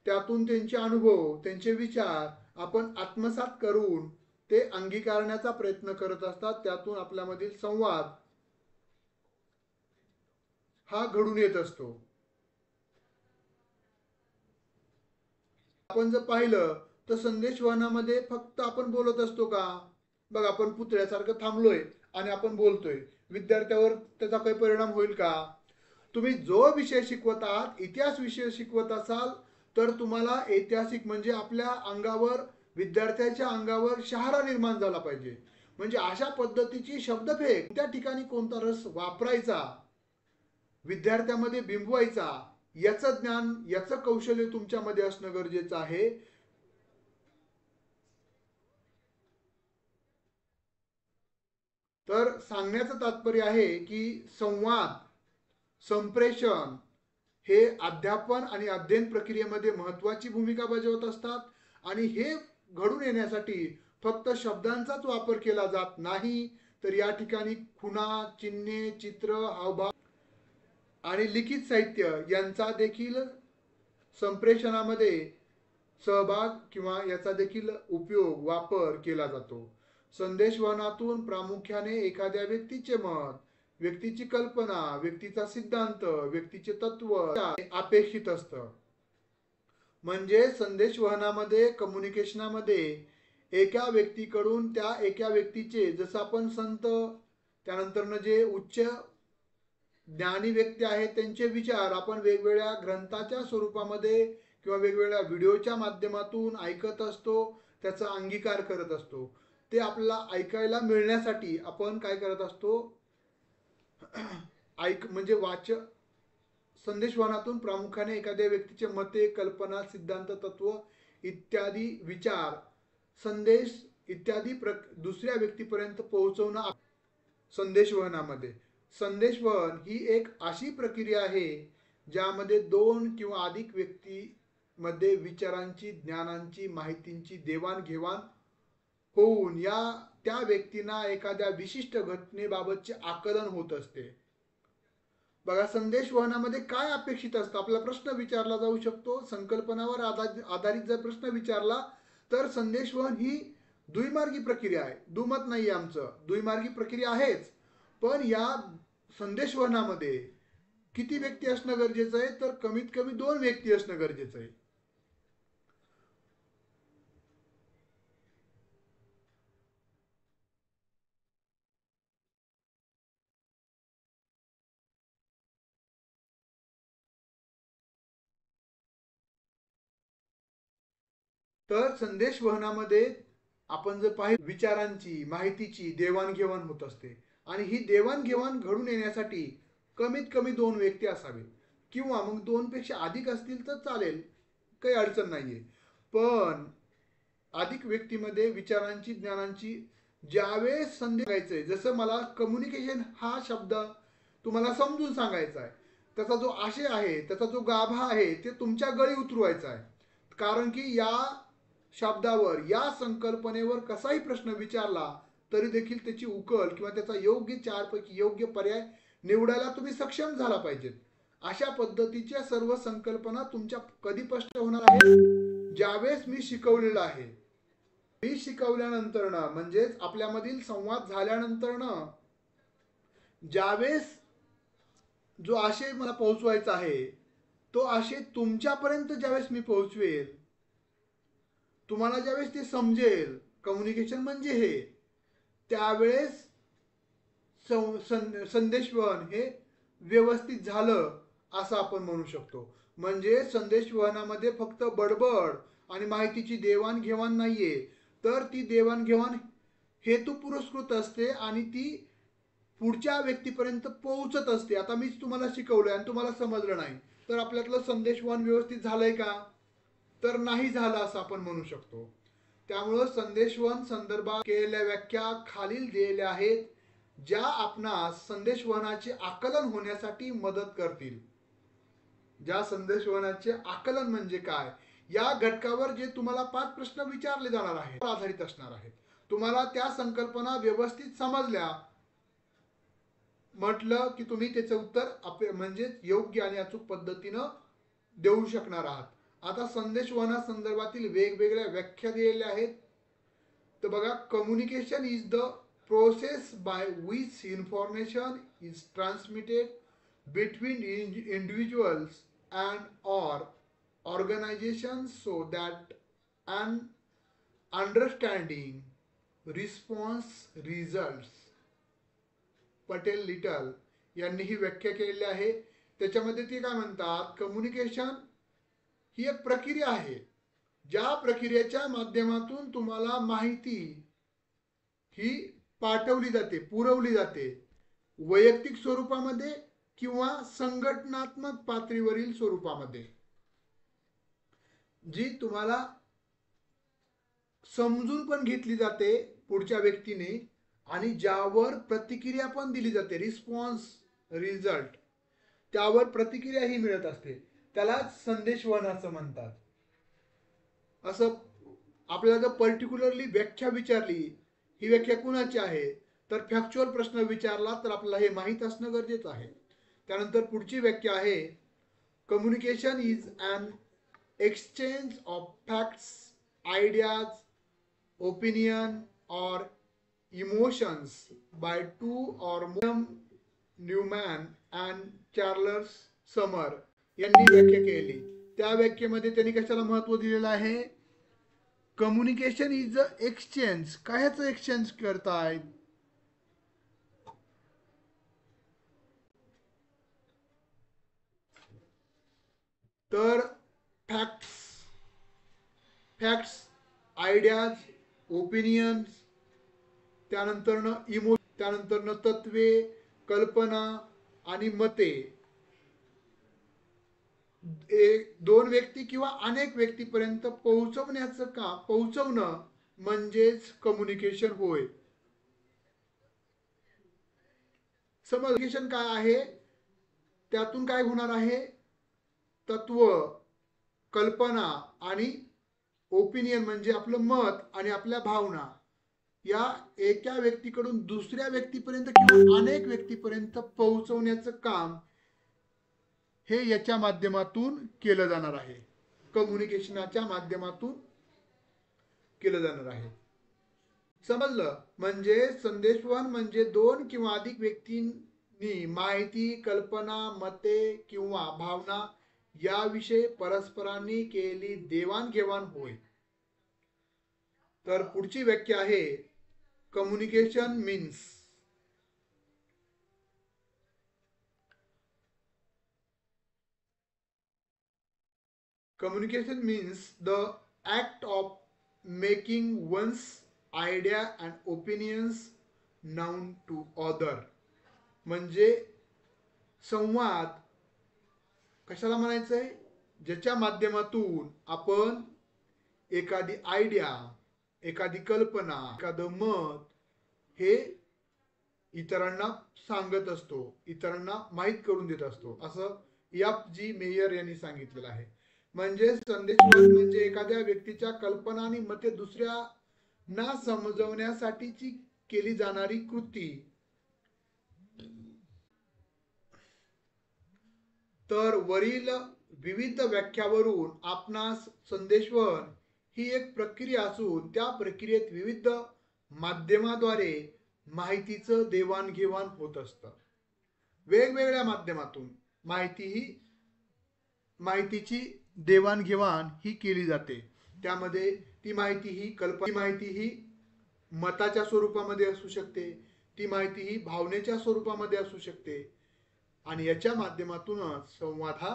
त्यातून त्यांचे अनुभव, त्यांचे विचार आपण आत्मसात करून ते अंगीकारण्याचा प्रयत्न करत असतात. त्यातून आपल्यामधील संवाद हा घडून येत असतो. आपण जर पाहिलं तर संदेशवहनामध्ये फक्त आपण बोलत असतो का? बघ, आपण पुतळ्यासारखं थांबलोय आणि आपण बोलतोय, विद्यार्थ्यावर त्याचा काही परिणाम होईल का? तुम्ही जो विषय शिकवत आहात, इतिहास विषय शिकवत असाल तर तुम्हाला ऐतिहासिक म्हणजे आपल्या अंगावर, विद्यार्थ्याच्या अंगावर शहारा निर्माण झाला पाहिजे. म्हणजे अशा पद्धतीची शब्दफेक, त्या ठिकाणी कोणता रस वापरायचा, विद्यार्थ्यामध्ये बिंबवायचा, याचं ज्ञान, याचं कौशल्य तुमच्यामध्ये असणं गरजेचं आहे. तर सांगण्याचं तात्पर्य आहे की संवाद, संप्रेषण हे अध्यापन आणि अध्ययन प्रक्रियेमध्ये महत्वाची भूमिका बजावत असतात आणि हे घडून येण्यासाठी फक्त शब्दांचाच वापर केला जात नाही, तर या ठिकाणी खुणा, चिन्हे, चित्र, हावभाव आणि लिखित साहित्य यांचा देखील संप्रेषणामध्ये सहभाग किंवा याचा देखील उपयोग, वापर केला जातो. संदेशवहनातून प्रामुख्याने एखाद्या व्यक्तीचे मत, व्यक्तीची कल्पना, व्यक्तीचा सिद्धांत, व्यक्तीचे तत्व अपेक्षित असतं. म्हणजे संदेशवहनामध्ये, कम्युनिकेशनामध्ये एका व्यक्तीकडून त्या एका व्यक्तीचे, जसं आपण संत, त्यानंतर जे उच्च ज्ञानी व्यक्ती आहेत त्यांचे विचार आपण वेगवेगळ्या ग्रंथाच्या स्वरूपामध्ये किंवा वेगवेगळ्या व्हिडिओच्या माध्यमातून ऐकत असतो, त्याचा अंगीकार करत असतो. ते आपल्याला ऐकायला मिळण्यासाठी आपण काय करत असतो, म्हणजे संदेशवहनातून प्रामुख्याने एखाद्या व्यक्तीचे मते, कल्पना, सिद्धांत, तत्व इत्यादी विचार, संदेश इत्यादी दुसऱ्या व्यक्तीपर्यंत पोहोचवणं संदेशवहनामध्ये. संदेशवहन ही एक अशी प्रक्रिया आहे ज्यामध्ये दोन किंवा अधिक व्यक्तीमध्ये विचारांची, ज्ञानांची, माहितींची देवाणघेवाण होऊन त्या व्यक्तींना एखाद्या विशिष्ट घटनेबाबतचे आकलन होत असते. बघा, संदेशवहनामध्ये काय अपेक्षित असतं, आपला प्रश्न विचारला जाऊ शकतो. संकल्पनावर आधारित जर प्रश्न विचारला तर संदेशवहन ही द्विमार्गी प्रक्रिया आहे. दुमत नाही आमचं, द्विमार्गी प्रक्रिया आहेच. पण या संदेशवहनामध्ये किती व्यक्ती असणं गरजेचं आहे, तर कमीत कमी 2 व्यक्ती असणं गरजेचं आहे. तर संदेशवहनामध्ये आपण जर पाहिलं, विचारांची, माहितीची देवाणघेवाण होत असते. आणि ही देवाणघेवाण घडून येण्यासाठी कमीत कमी 2 व्यक्ती असावेत, किंवा मग 2 पेक्षा अधिक असतील तर चालेल, काही अडचण नाहीये. पण अधिक व्यक्तीमध्ये विचारांची, ज्ञानांची ज्यावेळेस संदेश सांगायचंय, जसं मला कम्युनिकेशन हा शब्द तुम्हाला समजून सांगायचा आहे, त्याचा जो आशय आहे, त्याचा जो गाभा आहे, ते तुमच्या गळी उतरवायचा आहे. कारण की या शब्दावर, या संकल्पनेवर कसाही प्रश्न विचारला तरी देखील त्याची उकल किंवा त्याचा योग्य 4 पैकी योग्य पर्याय निवडायला तुम्ही सक्षम झाला पाहिजेत. अशा पद्धतीच्या सर्व संकल्पना तुमच्या कधी स्पष्ट होणार आहेत, ज्यावेळेस मी शिकवलेलं आहे. मी शिकवल्यानंतर ना, म्हणजेच आपल्यामधील संवाद झाल्यानंतर ना, ज्यावेळेस जो आशय मला पोहोचवायचा आहे, तो आशय तुमच्यापर्यंत ज्यावेळेस मी पोहोचवेल, तुम्हाला ज्यावेळेस ते समजेल, कम्युनिकेशन म्हणजे हे, त्यावेळेस संदेशवहन हे व्यवस्थित झालं असं आपण म्हणू शकतो. म्हणजे संदेशवहनामध्ये फक्त बडबड आणि माहितीची देवाणघेवाण नाहीये, तर ती देवाणघेवाण हेतू पुरस्कृत असते आणि ती पुढच्या व्यक्तीपर्यंत पोहोचत असते. आता मीच तुम्हाला शिकवलंय आणि तुम्हाला समजलं नाही, तर आपल्यातलं संदेशवहन व्यवस्थित झालंय का, तर नाही झालं असं आपण म्हणू शकतो. त्यामुळं संदेशवहन संदर्भात केलेल्या व्याख्या खालील दिलेल्या आहेत, ज्या आपणास संदेशवहनाचे आकलन होण्यासाठी मदत करतील. ज्या संदेशवहनाचे आकलन म्हणजे काय, या घटकावर जे तुम्हाला 5 प्रश्न विचारले जाणार आहेत, आधारित असणार आहेत. तुम्हाला त्या संकल्पना व्यवस्थित समजल्या म्हटलं की तुम्ही त्याचं उत्तर म्हणजे योग्य आणि अचूक पद्धतीनं देऊ शकणार आहात. आता संदेशवहना संदर्भातील वेगवेगळ्या व्याख्या दिलेल्या आहेत. तर बघा, communication is the process by which information is transmitted between individuals and or organisations so that an understanding response results. पटेल लिटल यांनी ही व्याख्या केलेली आहे. त्याच्यामध्ये ते काय म्हणतात, कम्युनिकेशन ही एक प्रक्रिया आहे, ज्या प्रक्रियेच्या माध्यमातून तुम्हाला माहिती ही पाठवली जाते, पुरवली जाते, वैयक्तिक स्वरूपामध्ये किंवा संघटनात्मक पातळीवरील स्वरूपामध्ये, जी तुम्हाला समजून पण घेतली जाते पुढच्या व्यक्तीने आणि ज्यावर प्रतिक्रिया पण दिली जाते, रिस्पॉन्स रिझल्ट, त्यावर प्रतिक्रिया ही मिळत असते. त्यालाच संदेशवहन असं म्हणतात. असं आपल्याला जर पर्टिक्युलरली व्याख्या विचारली, ही व्याख्या कुणाची आहे, तर फॅक्च्युअल प्रश्न विचारला तर आपल्याला हे माहीत असणं गरजेचं आहे. त्यानंतर पुढची व्याख्या आहे, communication is an exchange of facts, ideas, opinion और emotions by 2 or more. Newman and Charles Summer यांनी व्याख्या केली. त्या व्याख्येमध्ये त्यांनी कशाला महत्व दिलेलं आहे, कम्युनिकेशन इज अ एक्सचेंज. काय, एक्सचेंज करतायत, तर फॅक्ट्स फॅक्ट्स आयडियाज, ओपिनियन्स, त्यानंतर तत्वे, कल्पना आणि मते दोन व्यक्ती किंवा अनेक व्यक्तीपर्यंत पोहोचवणं म्हणजेच कम्युनिकेशन होय. कम्युनिकेशन काय आहे, त्यातून काय होणार आहे, तत्व, कल्पना आणि ओपिनियन म्हणजे आपलं मत आणि आपल्या भावना या एका व्यक्तीकडून दुसऱ्या व्यक्तीपर्यंत किंवा अनेक व्यक्तीपर्यंत पोहोचवण्याचं काम हे याच्या माध्यमातून केलं जाणार आहे. कम्युनिकेशनच्या माध्यमातून केलं जाणार आहे. समजलं? म्हणजे संदेशवहन म्हणजे दोन किंवा अधिक व्यक्तींनी माहिती, कल्पना, मते किंवा भावना याविषयी परस्परांनी केलेली देवाणघेवाण होय. तर पुढची व्याख्या आहे communication means the act of making one's idea and opinions known to other. म्हणजे संवाद कशाला म्हणायचंय, ज्याच्या माध्यमातून आपण एखादी आयडिया, एखादी कल्पना, एखादं मत हे इतरांना सांगत असतो, इतरांना माहीत करून देत असतो, असं F.G. मेयर यांनी सांगितलेलं आहे. म्हणजे संदेशवहन म्हणजे एखाद्या व्यक्तीच्या कल्पना आणि मते दुसऱ्यांना समजवण्यासाठीची केली जाणारी कृती. तर वरील विविध व्याख्यावरून आपणास संदेशवहन ही एक प्रक्रिया असून त्या प्रक्रियेत विविध माध्यमाद्वारे माहितीचं देवाणघेवाण होत असतं. वेगवेगळ्या माध्यमातून माहितीची देवाणघेवाण ही केली जाते. त्यामध्ये ती माहिती ही मताच्या स्वरूपामध्ये असू शकते, ती माहिती ही भावनेच्या स्वरूपामध्ये असू शकते आणि याच्या माध्यमातूनच संवाद हा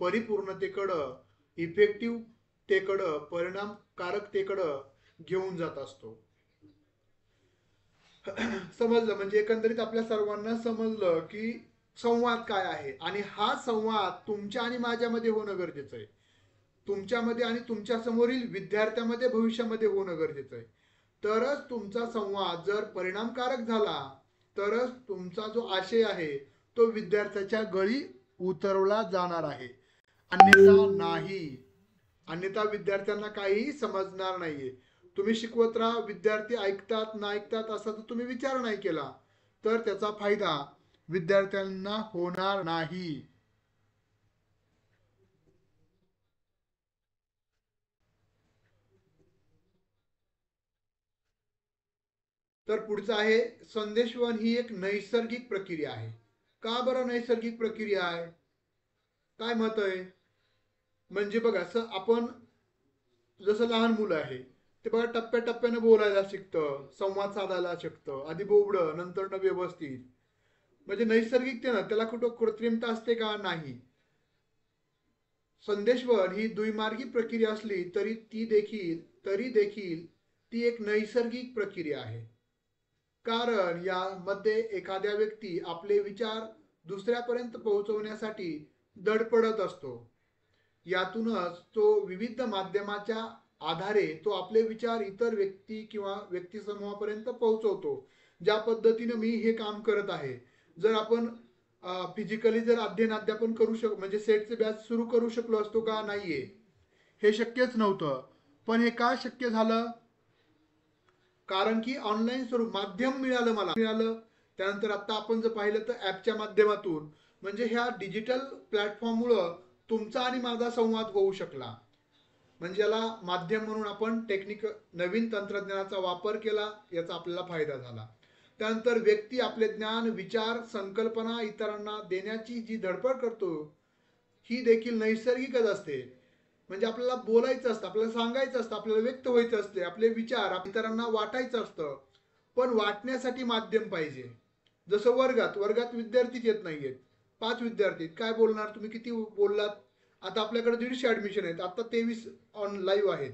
परिपूर्णतेकडं, इफेक्टिव्हतेकडं, परिणामकारकतेकडं घेऊन जात असतो. समजलं? म्हणजे एकंदरीत आपल्या सर्वांना समजलं की संवाद काय आहे आणि हा संवाद तुमच्या आणि माझ्यामध्ये होणं गरजेचं आहे, तुमच्यामध्ये आणि तुमच्या समोरील विद्यार्थ्यामध्ये भविष्यामध्ये होणं गरजेचं आहे. तरच तुमचा संवाद जर परिणामकारक झाला तरच तुमचा जो आशय आहे तो विद्यार्थ्याच्या गळी उतरवला जाणार आहे, अन्यथा नाही. अन्यथा विद्यार्थ्यांना काही समजणार नाहीये. तुम्ही शिकवत राहा, विद्यार्थी ऐकतात ना ऐकतात असा जर तुम्ही विचार नाही केला तर त्याचा फायदा विद्यार्थ्यांना होणार नाही. तर पुढचं आहे संदेशवहन ही एक नैसर्गिक प्रक्रिया आहे. का बरं नैसर्गिक प्रक्रिया आहे, काय मत आहे? म्हणजे बघा, आपण जसं लहान मुलं आहे ते बघा टप्प्याटप्प्याने बोलायला शिकतं, संवाद साधायला शिकतं, आधी बोबडं नंतर व्यवस्थित, म्हणजे नैसर्गिकतेनं. त्याला कुठं कृत्रिमता असते का? नाही. संदेशवहन ही द्विमार्गी प्रक्रिया असली तरी देखील ती एक नैसर्गिक प्रक्रिया आहे. कारण यामध्ये एखाद्या व्यक्ती आपले विचार दुसऱ्यापर्यंत पोहोचवण्यासाठी धडपडत असतो. यातूनच तो विविध माध्यमाच्या आधारे तो आपले विचार इतर व्यक्ती किंवा व्यक्तिसमूहापर्यंत पोहोचवतो. ज्या पद्धतीने मी हे काम करत आहे, जर आपण फिजिकली जर अध्ययन करू म्हणजे सेटचे बॅच सुरू करू शकलो असतो का? नाहीये, हे शक्यच नव्हतं. पण हे का शक्य झालं? कारण की ऑनलाईन स्वरूप माध्यम मिळालं. त्यानंतर आता आपण जर पाहिलं तर ऍपच्या माध्यमातून, म्हणजे ह्या डिजिटल प्लॅटफॉर्ममुळं तुमचा आणि माझा संवाद होऊ शकला. म्हणजे याला माध्यम म्हणून आपण नवीन तंत्रज्ञानाचा वापर केला, याचा आपल्याला फायदा झाला. त्यानंतर व्यक्ती आपले ज्ञान, विचार, संकल्पना इतरांना देण्याची जी धडपड करतो ही देखील नैसर्गिकच असते. म्हणजे आपल्याला बोलायचं असतं, आपल्याला सांगायचं असतं, आपल्याला व्यक्त व्हायचं असते, आपले विचार इतरांना वाटायचं असतं. पण वाटण्यासाठी माध्यम पाहिजे. जसं वर्गात विद्यार्थीच येत नाहीयेत, 5 विद्यार्थी काय बोलणार, तुम्ही किती बोललात आता आपल्याकडे 150 ऍडमिशन आहेत, आता 23 ऑन लाईव्ह आहेत.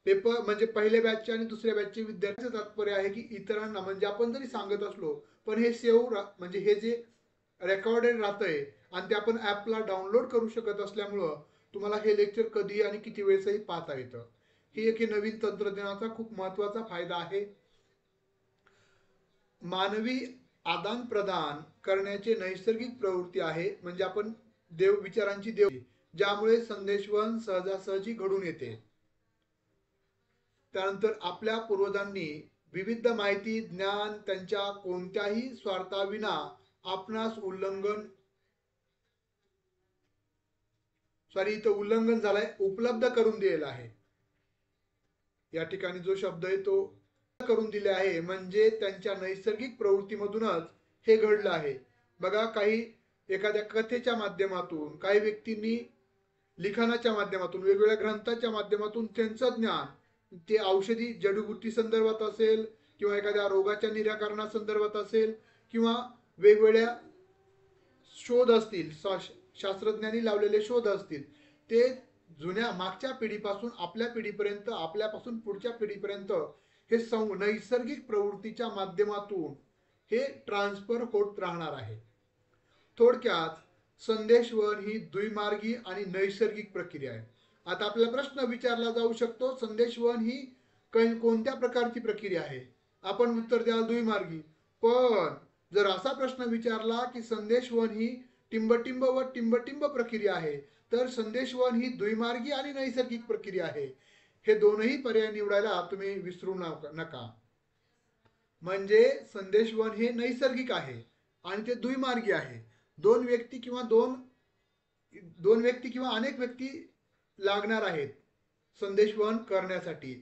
पेपर म्हणजे पहिल्या बॅचचे आणि दुसऱ्या बॅचचे विद्यार्थी. तात्पर्य आहे की इतरांना म्हणजे आपण जरी सांगत असलो पण हे म्हणजे हे जे रेकॉर्डेड राहतंय आणि ते आपण ऍपला डाउनलोड करू शकत असल्यामुळं तुम्हाला हे लेक्चर कधी आणि किती वेळेसही पाहता येतं. ही एक नवीन तंत्रज्ञानाचा खूप महत्वाचा फायदा आहे. मानवी आदान प्रदान करण्याचे नैसर्गिक प्रवृत्ती आहे, म्हणजे आपण विचारांची ज्यामुळे संदेशवहन सहजासहजी घडून येते. त्यानंतर आपल्या पूर्वजांनी विविध माहिती ज्ञान त्यांच्या कोणत्याही स्वार्थाविना आपणास उल्लंघन झालंय उपलब्ध करून दिलेला आहे. या ठिकाणी जो शब्द आहे तो करून दिले आहे, म्हणजे त्यांच्या नैसर्गिक प्रवृत्तीमधूनच हे घडलं आहे. बघा, काही एखाद्या कथेच्या माध्यमातून, काही व्यक्तींनी लिखाणाच्या माध्यमातून, वेगवेगळ्या ग्रंथाच्या माध्यमातून त्यांचं ज्ञान ते औषधी जडीबुटी संदर्भात असेल किंवा एखाद्या रोगाच्या निराकरणासंदर्भात असेल किंवा वेगवेगळ्या शोध असतील, शास्त्रज्ञांनी लावलेले शोध असतील, ते जुन्या मागच्या पिढीपासून आपल्या पिढीपर्यंत, आपल्यापासून पुढच्या पिढीपर्यंत हे नैसर्गिक प्रवृत्तीच्या माध्यमातून हे ट्रान्सफर होत राहणार आहे. थोडक्यात संदेशवहन ही द्विमार्गी आणि नैसर्गिक प्रक्रिया आहे. आता आपल्याला प्रश्न विचारला जाऊ शकतो, संदेशवहन ही कोणत्या प्रकारची प्रक्रिया आहे? आपण उत्तर द्याल द्विमार्गी. पण जर असा प्रश्न विचारला की संदेशवहन ही टिंबटिंब व टिंबटिंब प्रक्रिया आहे, तर संदेशवहन ही द्विमार्गी आणि नैसर्गिक प्रक्रिया आहे. हे दोनही पर्याय निवडायला तुम्ही विसरू नका. म्हणजे संदेशवहन हे नैसर्गिक आहे आणि ते द्विमार्गी आहे. दोन व्यक्ती किंवा अनेक व्यक्ती लागणार आहेत संदेशवहन करण्यासाठी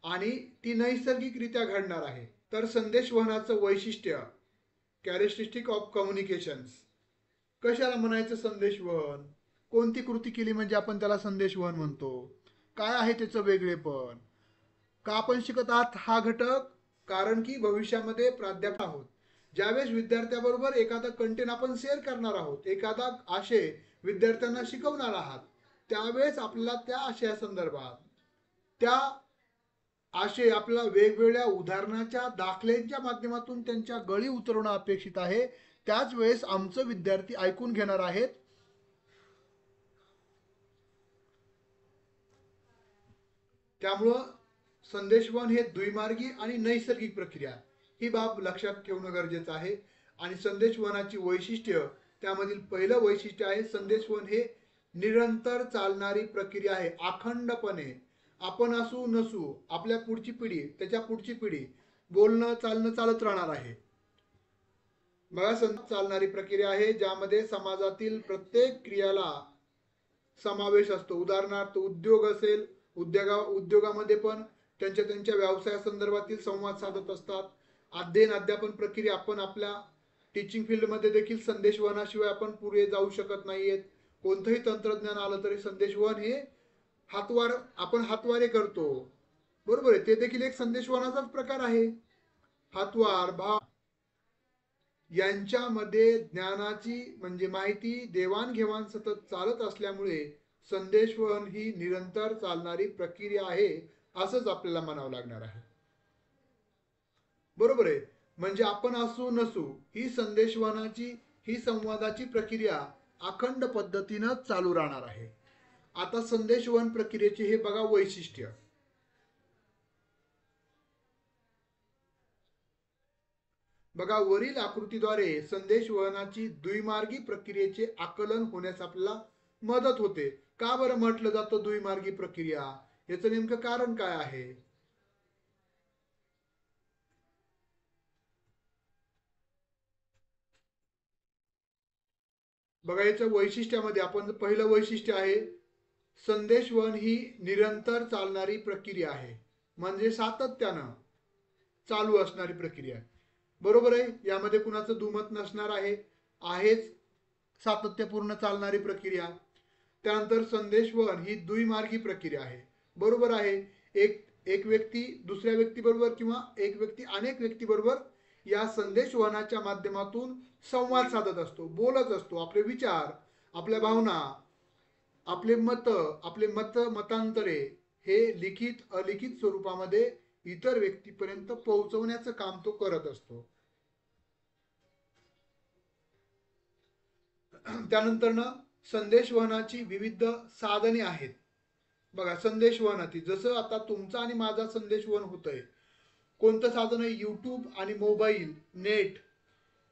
आणि ती नैसर्गिकरित्या घडणार आहे. तर संदेशवहनाचं वैशिष्ट्य, कॅरेक्टरिस्टिक ऑफ कम्युनिकेशन्स. कशाला म्हणायचं संदेशवहन? कोणती कृती केली म्हणजे आपण त्याला संदेशवहन म्हणतो? काय आहे त्याचं वेगळेपण? का आपण शिकत आहात हा घटक? कारण की भविष्यामध्ये प्राध्यापक आहोत. ज्यावेळेस विद्यार्थ्याबरोबर एखादा कंटेंट आपण शेअर करणार आहोत, एखादा आशय विद्यार्थ्यांना शिकवणार आहात, त्यावेळेस आपल्याला त्या आशयासंदर्भात, त्या आशय आपल्याला वेगवेगळ्या उदाहरणाच्या दाखल्यांच्या माध्यमातून त्यांच्या गळी उतरवणं अपेक्षित आहे. त्याच वेळेस आमचं विद्यार्थी ऐकून घेणार आहेत. त्यामुळं संदेशवहन हे द्विमार्गी आणि नैसर्गिक प्रक्रिया, ही बाब लक्षात ठेवणं गरजेचं आहे. आणि संदेशवहनाची वैशिष्ट्य, त्यामधील पहिलं वैशिष्ट्य आहे संदेशवहन हे निरंतर चालणारी प्रक्रिया आहे. अखंडपणे आपण असू नसू, आपल्या पुढची पिढी, त्याच्या पुढची पिढी, बोलणं चालणं चालत राहणार आहे. बघा, चालणारी प्रक्रिया आहे ज्यामध्ये समाजातील प्रत्येक क्रियाला समावेश असतो. उदाहरणार्थ उद्योग असेल, उद्योगामध्ये पण त्यांच्या व्यवसायासंदर्भातील संवाद साधत असतात. अध्ययन अध्यापन प्रक्रिया, आपण आपल्या टीचिंग फील्डमध्ये देखील संदेशवहनाशिवाय आपण पुढे जाऊ शकत नाहीयेत. कोणतंही तंत्रज्ञान आलं तरी संदेशवहन हे आपण हातवारे करतो, बरोबर आहे, ते देखील एक संदेशवहनाचाच प्रकार आहे. हातवार यांच्यामध्ये ज्ञानाची म्हणजे माहिती देवाणघेवाण सतत चालत असल्यामुळे संदेशवहन ही निरंतर चालणारी प्रक्रिया आहे, असंच आपल्याला म्हणावं लागणार आहे. बरोबर आहे. म्हणजे आपण असू नसू, ही संवादाची प्रक्रिया अखंड पद्धतीनं चालू राहणार आहे. आता संदेशवहन प्रक्रियेचे हे बघा वैशिष्ट्य. बघा, वरील आकृतीद्वारे संदेशवहनाची द्विमार्गी प्रक्रियेचे आकलन होण्यास आपल्याला मदत होते. का बरं म्हटलं जातं द्विमार्गी प्रक्रिया? याचं नेमकं कारण काय आहे? बघा, याच्या वैशिष्ट्यामध्ये आपण पहिलं वैशिष्ट्य आहे संदेशवहन ही निरंतर चालणारी प्रक्रिया आहे, म्हणजे सातत्यानं चालू असणारी प्रक्रिया. बरोबर आहे, यामध्ये कुणाचं दुमत नसणार आहेच सातत्यपूर्ण चालणारी प्रक्रिया. त्यानंतर संदेशवहन ही द्विमार्गी प्रक्रिया आहे. बरोबर आहे, एक व्यक्ती दुसऱ्या व्यक्तीबरोबर किंवा एक व्यक्ती अनेक व्यक्तीबरोबर या संदेशवहनाच्या माध्यमातून संवाद साधत असतो, बोलत असतो, आपले विचार, आपल्या भावना आपले मतांतरे हे लिखित अलिखित स्वरूपामध्ये इतर व्यक्तीपर्यंत पोहोचवण्याचं काम तो करत असतो. त्यानंतर ना संदेशवहनाची विविध साधने आहेत. बघा, संदेशवहनाची जसं आता तुमचा आणि माझा संदेशवहन होतंय, कोणतं साधन आहे? यूट्यूब आणि मोबाईल, नेट,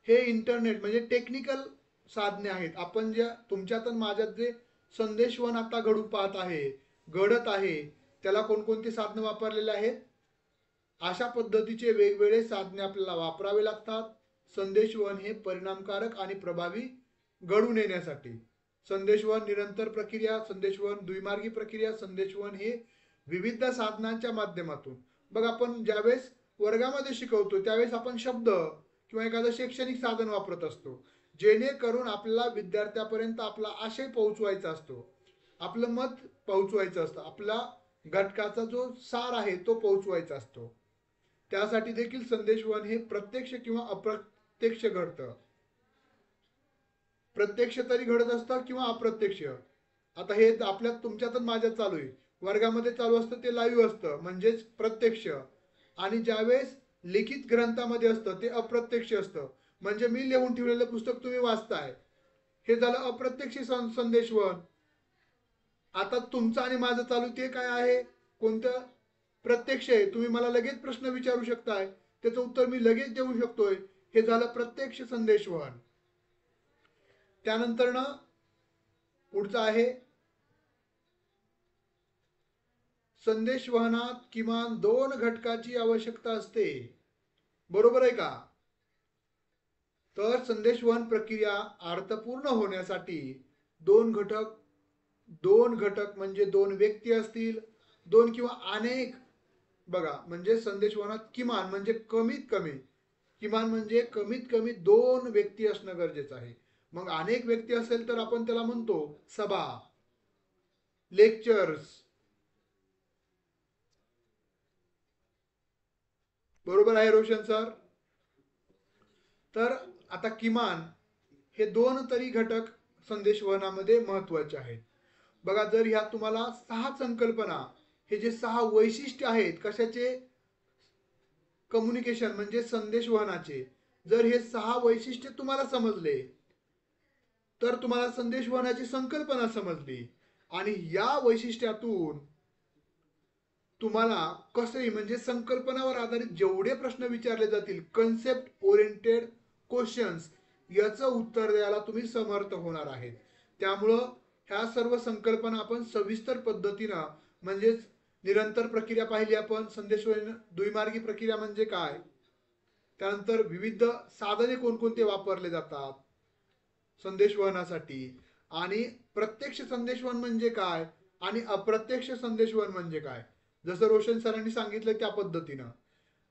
हे इंटरनेट म्हणजे टेक्निकल साधने आहेत. आपण ज्या तुमच्यात आणि माझ्यात जे संदेशवहन आता घडत आहे, त्याला कोणकोणती साधनं वापरलेले आहेत? अशा पद्धतीचे वेगवेगळे साधने आपल्याला वापरावे लागतात संदेशवहन हे परिणामकारक आणि प्रभावी घडून येण्यासाठी. संदेशवहन निरंतर प्रक्रिया, संदेशवहन द्विमार्गी प्रक्रिया, संदेशवहन हे विविध साधनांच्या माध्यमातून. बघा, आपण ज्यावेळेस वर्गामध्ये शिकवतो त्यावेळेस आपण शब्द किंवा एखादं शैक्षणिक साधन वापरत असतो, जेणेकरून आपल्याला विद्यार्थ्यापर्यंत आपला आशय पोहोचवायचा असतो, आपलं मत पोहोचवायचं असतं, आपला घटकाचा जो सार आहे तो पोहोचवायचा असतो. त्यासाठी देखील संदेशवहन हे प्रत्यक्ष किंवा अप्रत्यक्ष घडतं. प्रत्यक्ष तरी घडत असतं किंवा अप्रत्यक्ष. आता हे आपल्यात तुमच्यात माझ्यात चालू आहे, वर्गामध्ये चालू असतं ते लाईव्ह असतं म्हणजेच प्रत्यक्ष, आणि ज्यावेळेस लिखित ग्रंथामध्ये असतं ते अप्रत्यक्ष असतं, म्हणजे मी लिहून ठेवलेलं पुस्तक तुम्ही वाचताय, हे झालं अप्रत्यक्ष संदेशवहन. आता तुमचं आणि माझं चालू ते काय आहे? कोणतं? प्रत्यक्ष आहे. तुम्ही मला लगेच प्रश्न विचारू शकताय, त्याचं उत्तर मी लगेच देऊ शकतोय, हे झालं प्रत्यक्ष संदेशवहन. त्यानंतर ना पुढचं आहे संदेशवहनात किमान 2 घटकाची आवश्यकता असते. बरोबर आहे का? तर संदेशवहन प्रक्रिया अर्थपूर्ण होण्यासाठी दोन घटक म्हणजे 2 व्यक्ती असतील, 2 किंवा अनेक. बघा, म्हणजे संदेशवहनात किमान म्हणजे कमीत कमी 2 व्यक्ती असणं गरजेचं आहे. मग अनेक व्यक्ती असेल तर आपण त्याला म्हणतो सभा, लेक्चर्स. बरोबर आहे रोशन सर? तर आता किमान हे 2 तरी घटक संदेशवहनामध्ये महत्वाचे आहेत. बघा, जर ह्या तुम्हाला 6 संकल्पना, हे जे 6 वैशिष्ट्य आहेत कशाचे? कम्युनिकेशन म्हणजे संदेशवहनाचे. जर हे 6 वैशिष्ट्य तुम्हाला समजले तर तुम्हाला संदेशवहनाची संकल्पना समजली, आणि या वैशिष्ट्यातून तुम्हाला कसंही म्हणजे संकल्पनावर आधारित जेवढे प्रश्न विचारले जातील, कन्सेप्ट ओरिएंटेड क्वेश्चन्स, याचं उत्तर द्यायला तुम्ही समर्थ होणार आहेत. त्यामुळं ह्या सर्व संकल्पना आपण सविस्तर पद्धतीनं, म्हणजेच निरंतर प्रक्रिया पाहिली आपण, संदेशवहन द्विमार्गी प्रक्रिया म्हणजे काय, त्यानंतर विविध साधने कोणकोणते वापरले जातात संदेशवहनासाठी, आणि प्रत्यक्ष संदेशवहन म्हणजे काय आणि अप्रत्यक्ष संदेशवहन म्हणजे काय, जसं रोशन सरांनी सांगितलं त्या पद्धतीनं.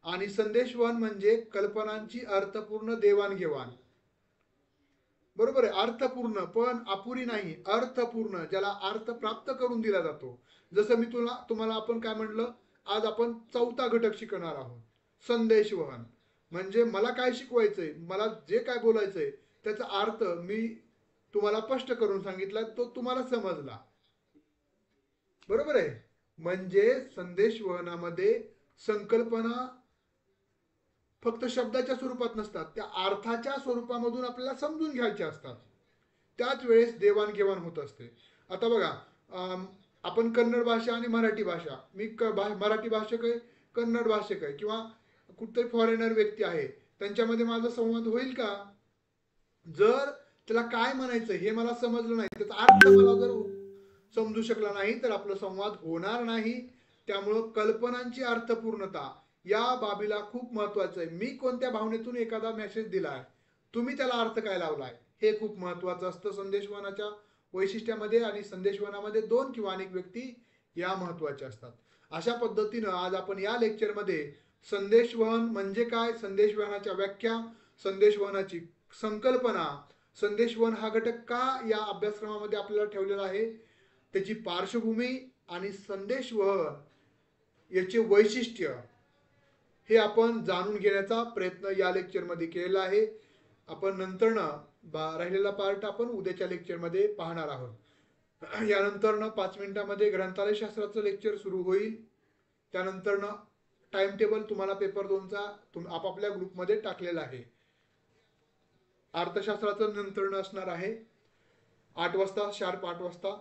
आणि संदेशवहन म्हणजे कल्पनांची अर्थपूर्ण देवाणघेवाण. बरोबर आहे, अर्थपूर्ण, पण अपुरी नाही, अर्थपूर्ण, ज्याला अर्थ प्राप्त करून दिला जातो. जसं मी तुम्हाला आपण काय म्हणलं, आज आपण 4था घटक शिकणार आहोत, संदेशवहन. म्हणजे मला काय शिकवायचंय, मला जे काय बोलायचंय त्याचा अर्थ मी तुम्हाला स्पष्ट करून सांगितला, तो तुम्हाला समजला. बरोबर आहे. म्हणजे संदेशवहनामध्ये संकल्पना फक्त शब्दाच्या स्वरूपात नसतात, त्या अर्थाच्या स्वरूपामधून आपल्याला समजून घ्यायच्या असतात. त्याच वेळेस देवाणघेवाण होत असते. आता बघा, आपण कन्नड भाषा आणि मराठी भाषा, मी मराठी भाषक आहे, कन्नड भाषक आहे, किंवा कुठतरी फॉरेनर व्यक्ती आहे, त्यांच्यामध्ये माझा संवाद होईल का? जर त्याला काय म्हणायचं हे मला समजलं नाही, त्याचा अर्थ मला जर समजू शकला नाही, तर आपला संवाद होणार नाही. त्यामुळं कल्पनांची अर्थपूर्णता या बाबीला खूप महत्वाचं आहे. मी कोणत्या भावनेतून एखादा मेसेज दिलाय, तुम्ही त्याला अर्थ काय लावलाय, हे खूप महत्वाचं असतं संदेशवहनाच्या वैशिष्ट्यामध्ये. आणि संदेशवहनामध्ये 2 किंवा अनेक व्यक्ती या महत्वाच्या असतात. अशा पद्धतीनं आज आपण या लेक्चरमध्ये संदेशवहन म्हणजे काय, संदेशवहनाच्या व्याख्या, संदेशवहनाची संकल्पना, संदेशवहन हा घटक का या अभ्यासक्रमामध्ये आपल्याला ठेवलेला आहे, त्याची पार्श्वभूमी आणि संदेशवहन याचे वैशिष्ट्य हे आपण जाणून घेण्याचा प्रयत्न या लेक्चरमध्ये केलेला आहे. आपण नंतर राहिलेला पार्ट आपण उद्याच्या लेक्चरमध्ये पाहणार आहोत. यानंतर 5 मिनिटांमध्ये ग्रंथालय शास्त्राचं लेक्चर सुरू होईल. त्यानंतर टाइम टेबल तुम्हाला पेपर 2चा आपापल्या ग्रुपमध्ये टाकलेला आहे. अर्थशास्त्राचं नंतर असणार आहे 8 वाजता, शार्प 8 वाजता.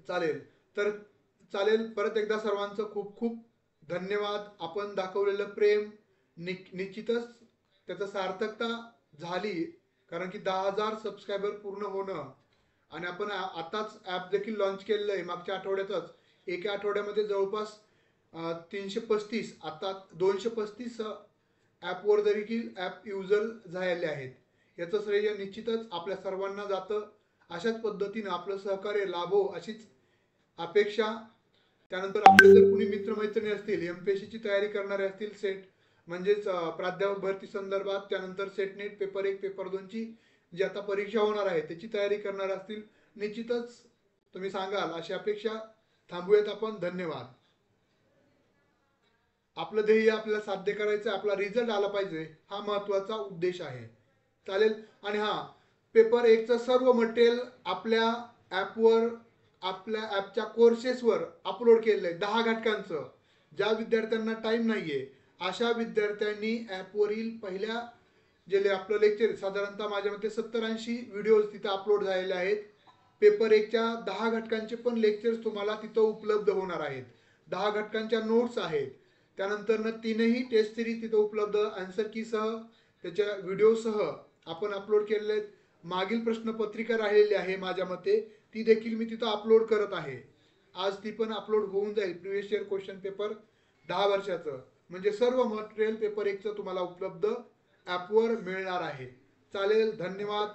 चालेल तर चालेल. परत एकदा सर्वांचं खूप खूप धन्यवाद. आपण दाखवलेलं प्रेम निश्चितच त्याचं सार्थकता झाली, कारण की 10,000 सबस्क्रायबर पूर्ण होणं आणि आपण आताच ॲप देखील लॉन्च केलेलं आहे मागच्या आठवड्यातच. एका आठवड्यामध्ये जवळपास 335 आता 235 ॲपवर देखील ॲप युजर झालेले आहेत. याचं श्रेय निश्चितच आपल्या सर्वांना जातं. अशाच पद्धतीनं आपलं सहकार्य लाभो अशीच अपेक्षा. त्यानंतर आपले जर कुणी मित्रमैत्रिणी असतील, एमपीएससीची तयारी करणारे असतील, सेट म्हणजेच प्राध्यापक भरती संदर्भात, त्यानंतर सेट नेट पेपर 1 पेपर 2ची जी आता परीक्षा होणार आहे त्याची तयारी करणार असतील, निश्चितच तुम्ही सांगाल अशी अपेक्षा. थांबूयात आपण. धन्यवाद. आपलं ध्येय आपल्याला साध्य करायचं, आपला रिझल्ट आला पाहिजे, हा महत्वाचा उद्देश आहे. चालेल. आणि पेपर 1चं सर्व मटेरियल आपल्या ॲपवर, आपल्या ॲपच्या कोर्सेसवर अपलोड केलेलं आहे 10 घटकांचं. ज्या विद्यार्थ्यांना टाइम नाहीये अशा विद्यार्थ्यांनी ॲपवरील पहिल्या जे आपलं लेक्चर साधारणतः माझ्या मते 70-80 व्हिडिओज तिथे अपलोड झालेले आहेत. पेपर 1च्या 10 घटकांचे पण लेक्चर्स तुम्हाला तिथं उपलब्ध होणार आहेत. 10 घटकांच्या नोट्स आहेत. त्यानंतर 3ही टेस्ट सिरीज तिथं उपलब्ध आन्सर की सह त्याच्या व्हिडिओसह आपण अपलोड केलेले आहेत. मागील प्रश्नपत्रिका राहिलेली आहे माझ्या मते, ती देखील मी तिथं अपलोड करत आहे. आज ती पण अपलोड होऊन जाईल. प्रिव्हियस इयर क्वेश्चन पेपर 10 वर्षाचं, म्हणजे सर्व मटेरियल पेपर 1चं तुम्हाला उपलब्ध ॲपवर मिळणार आहे. चालेल. धन्यवाद.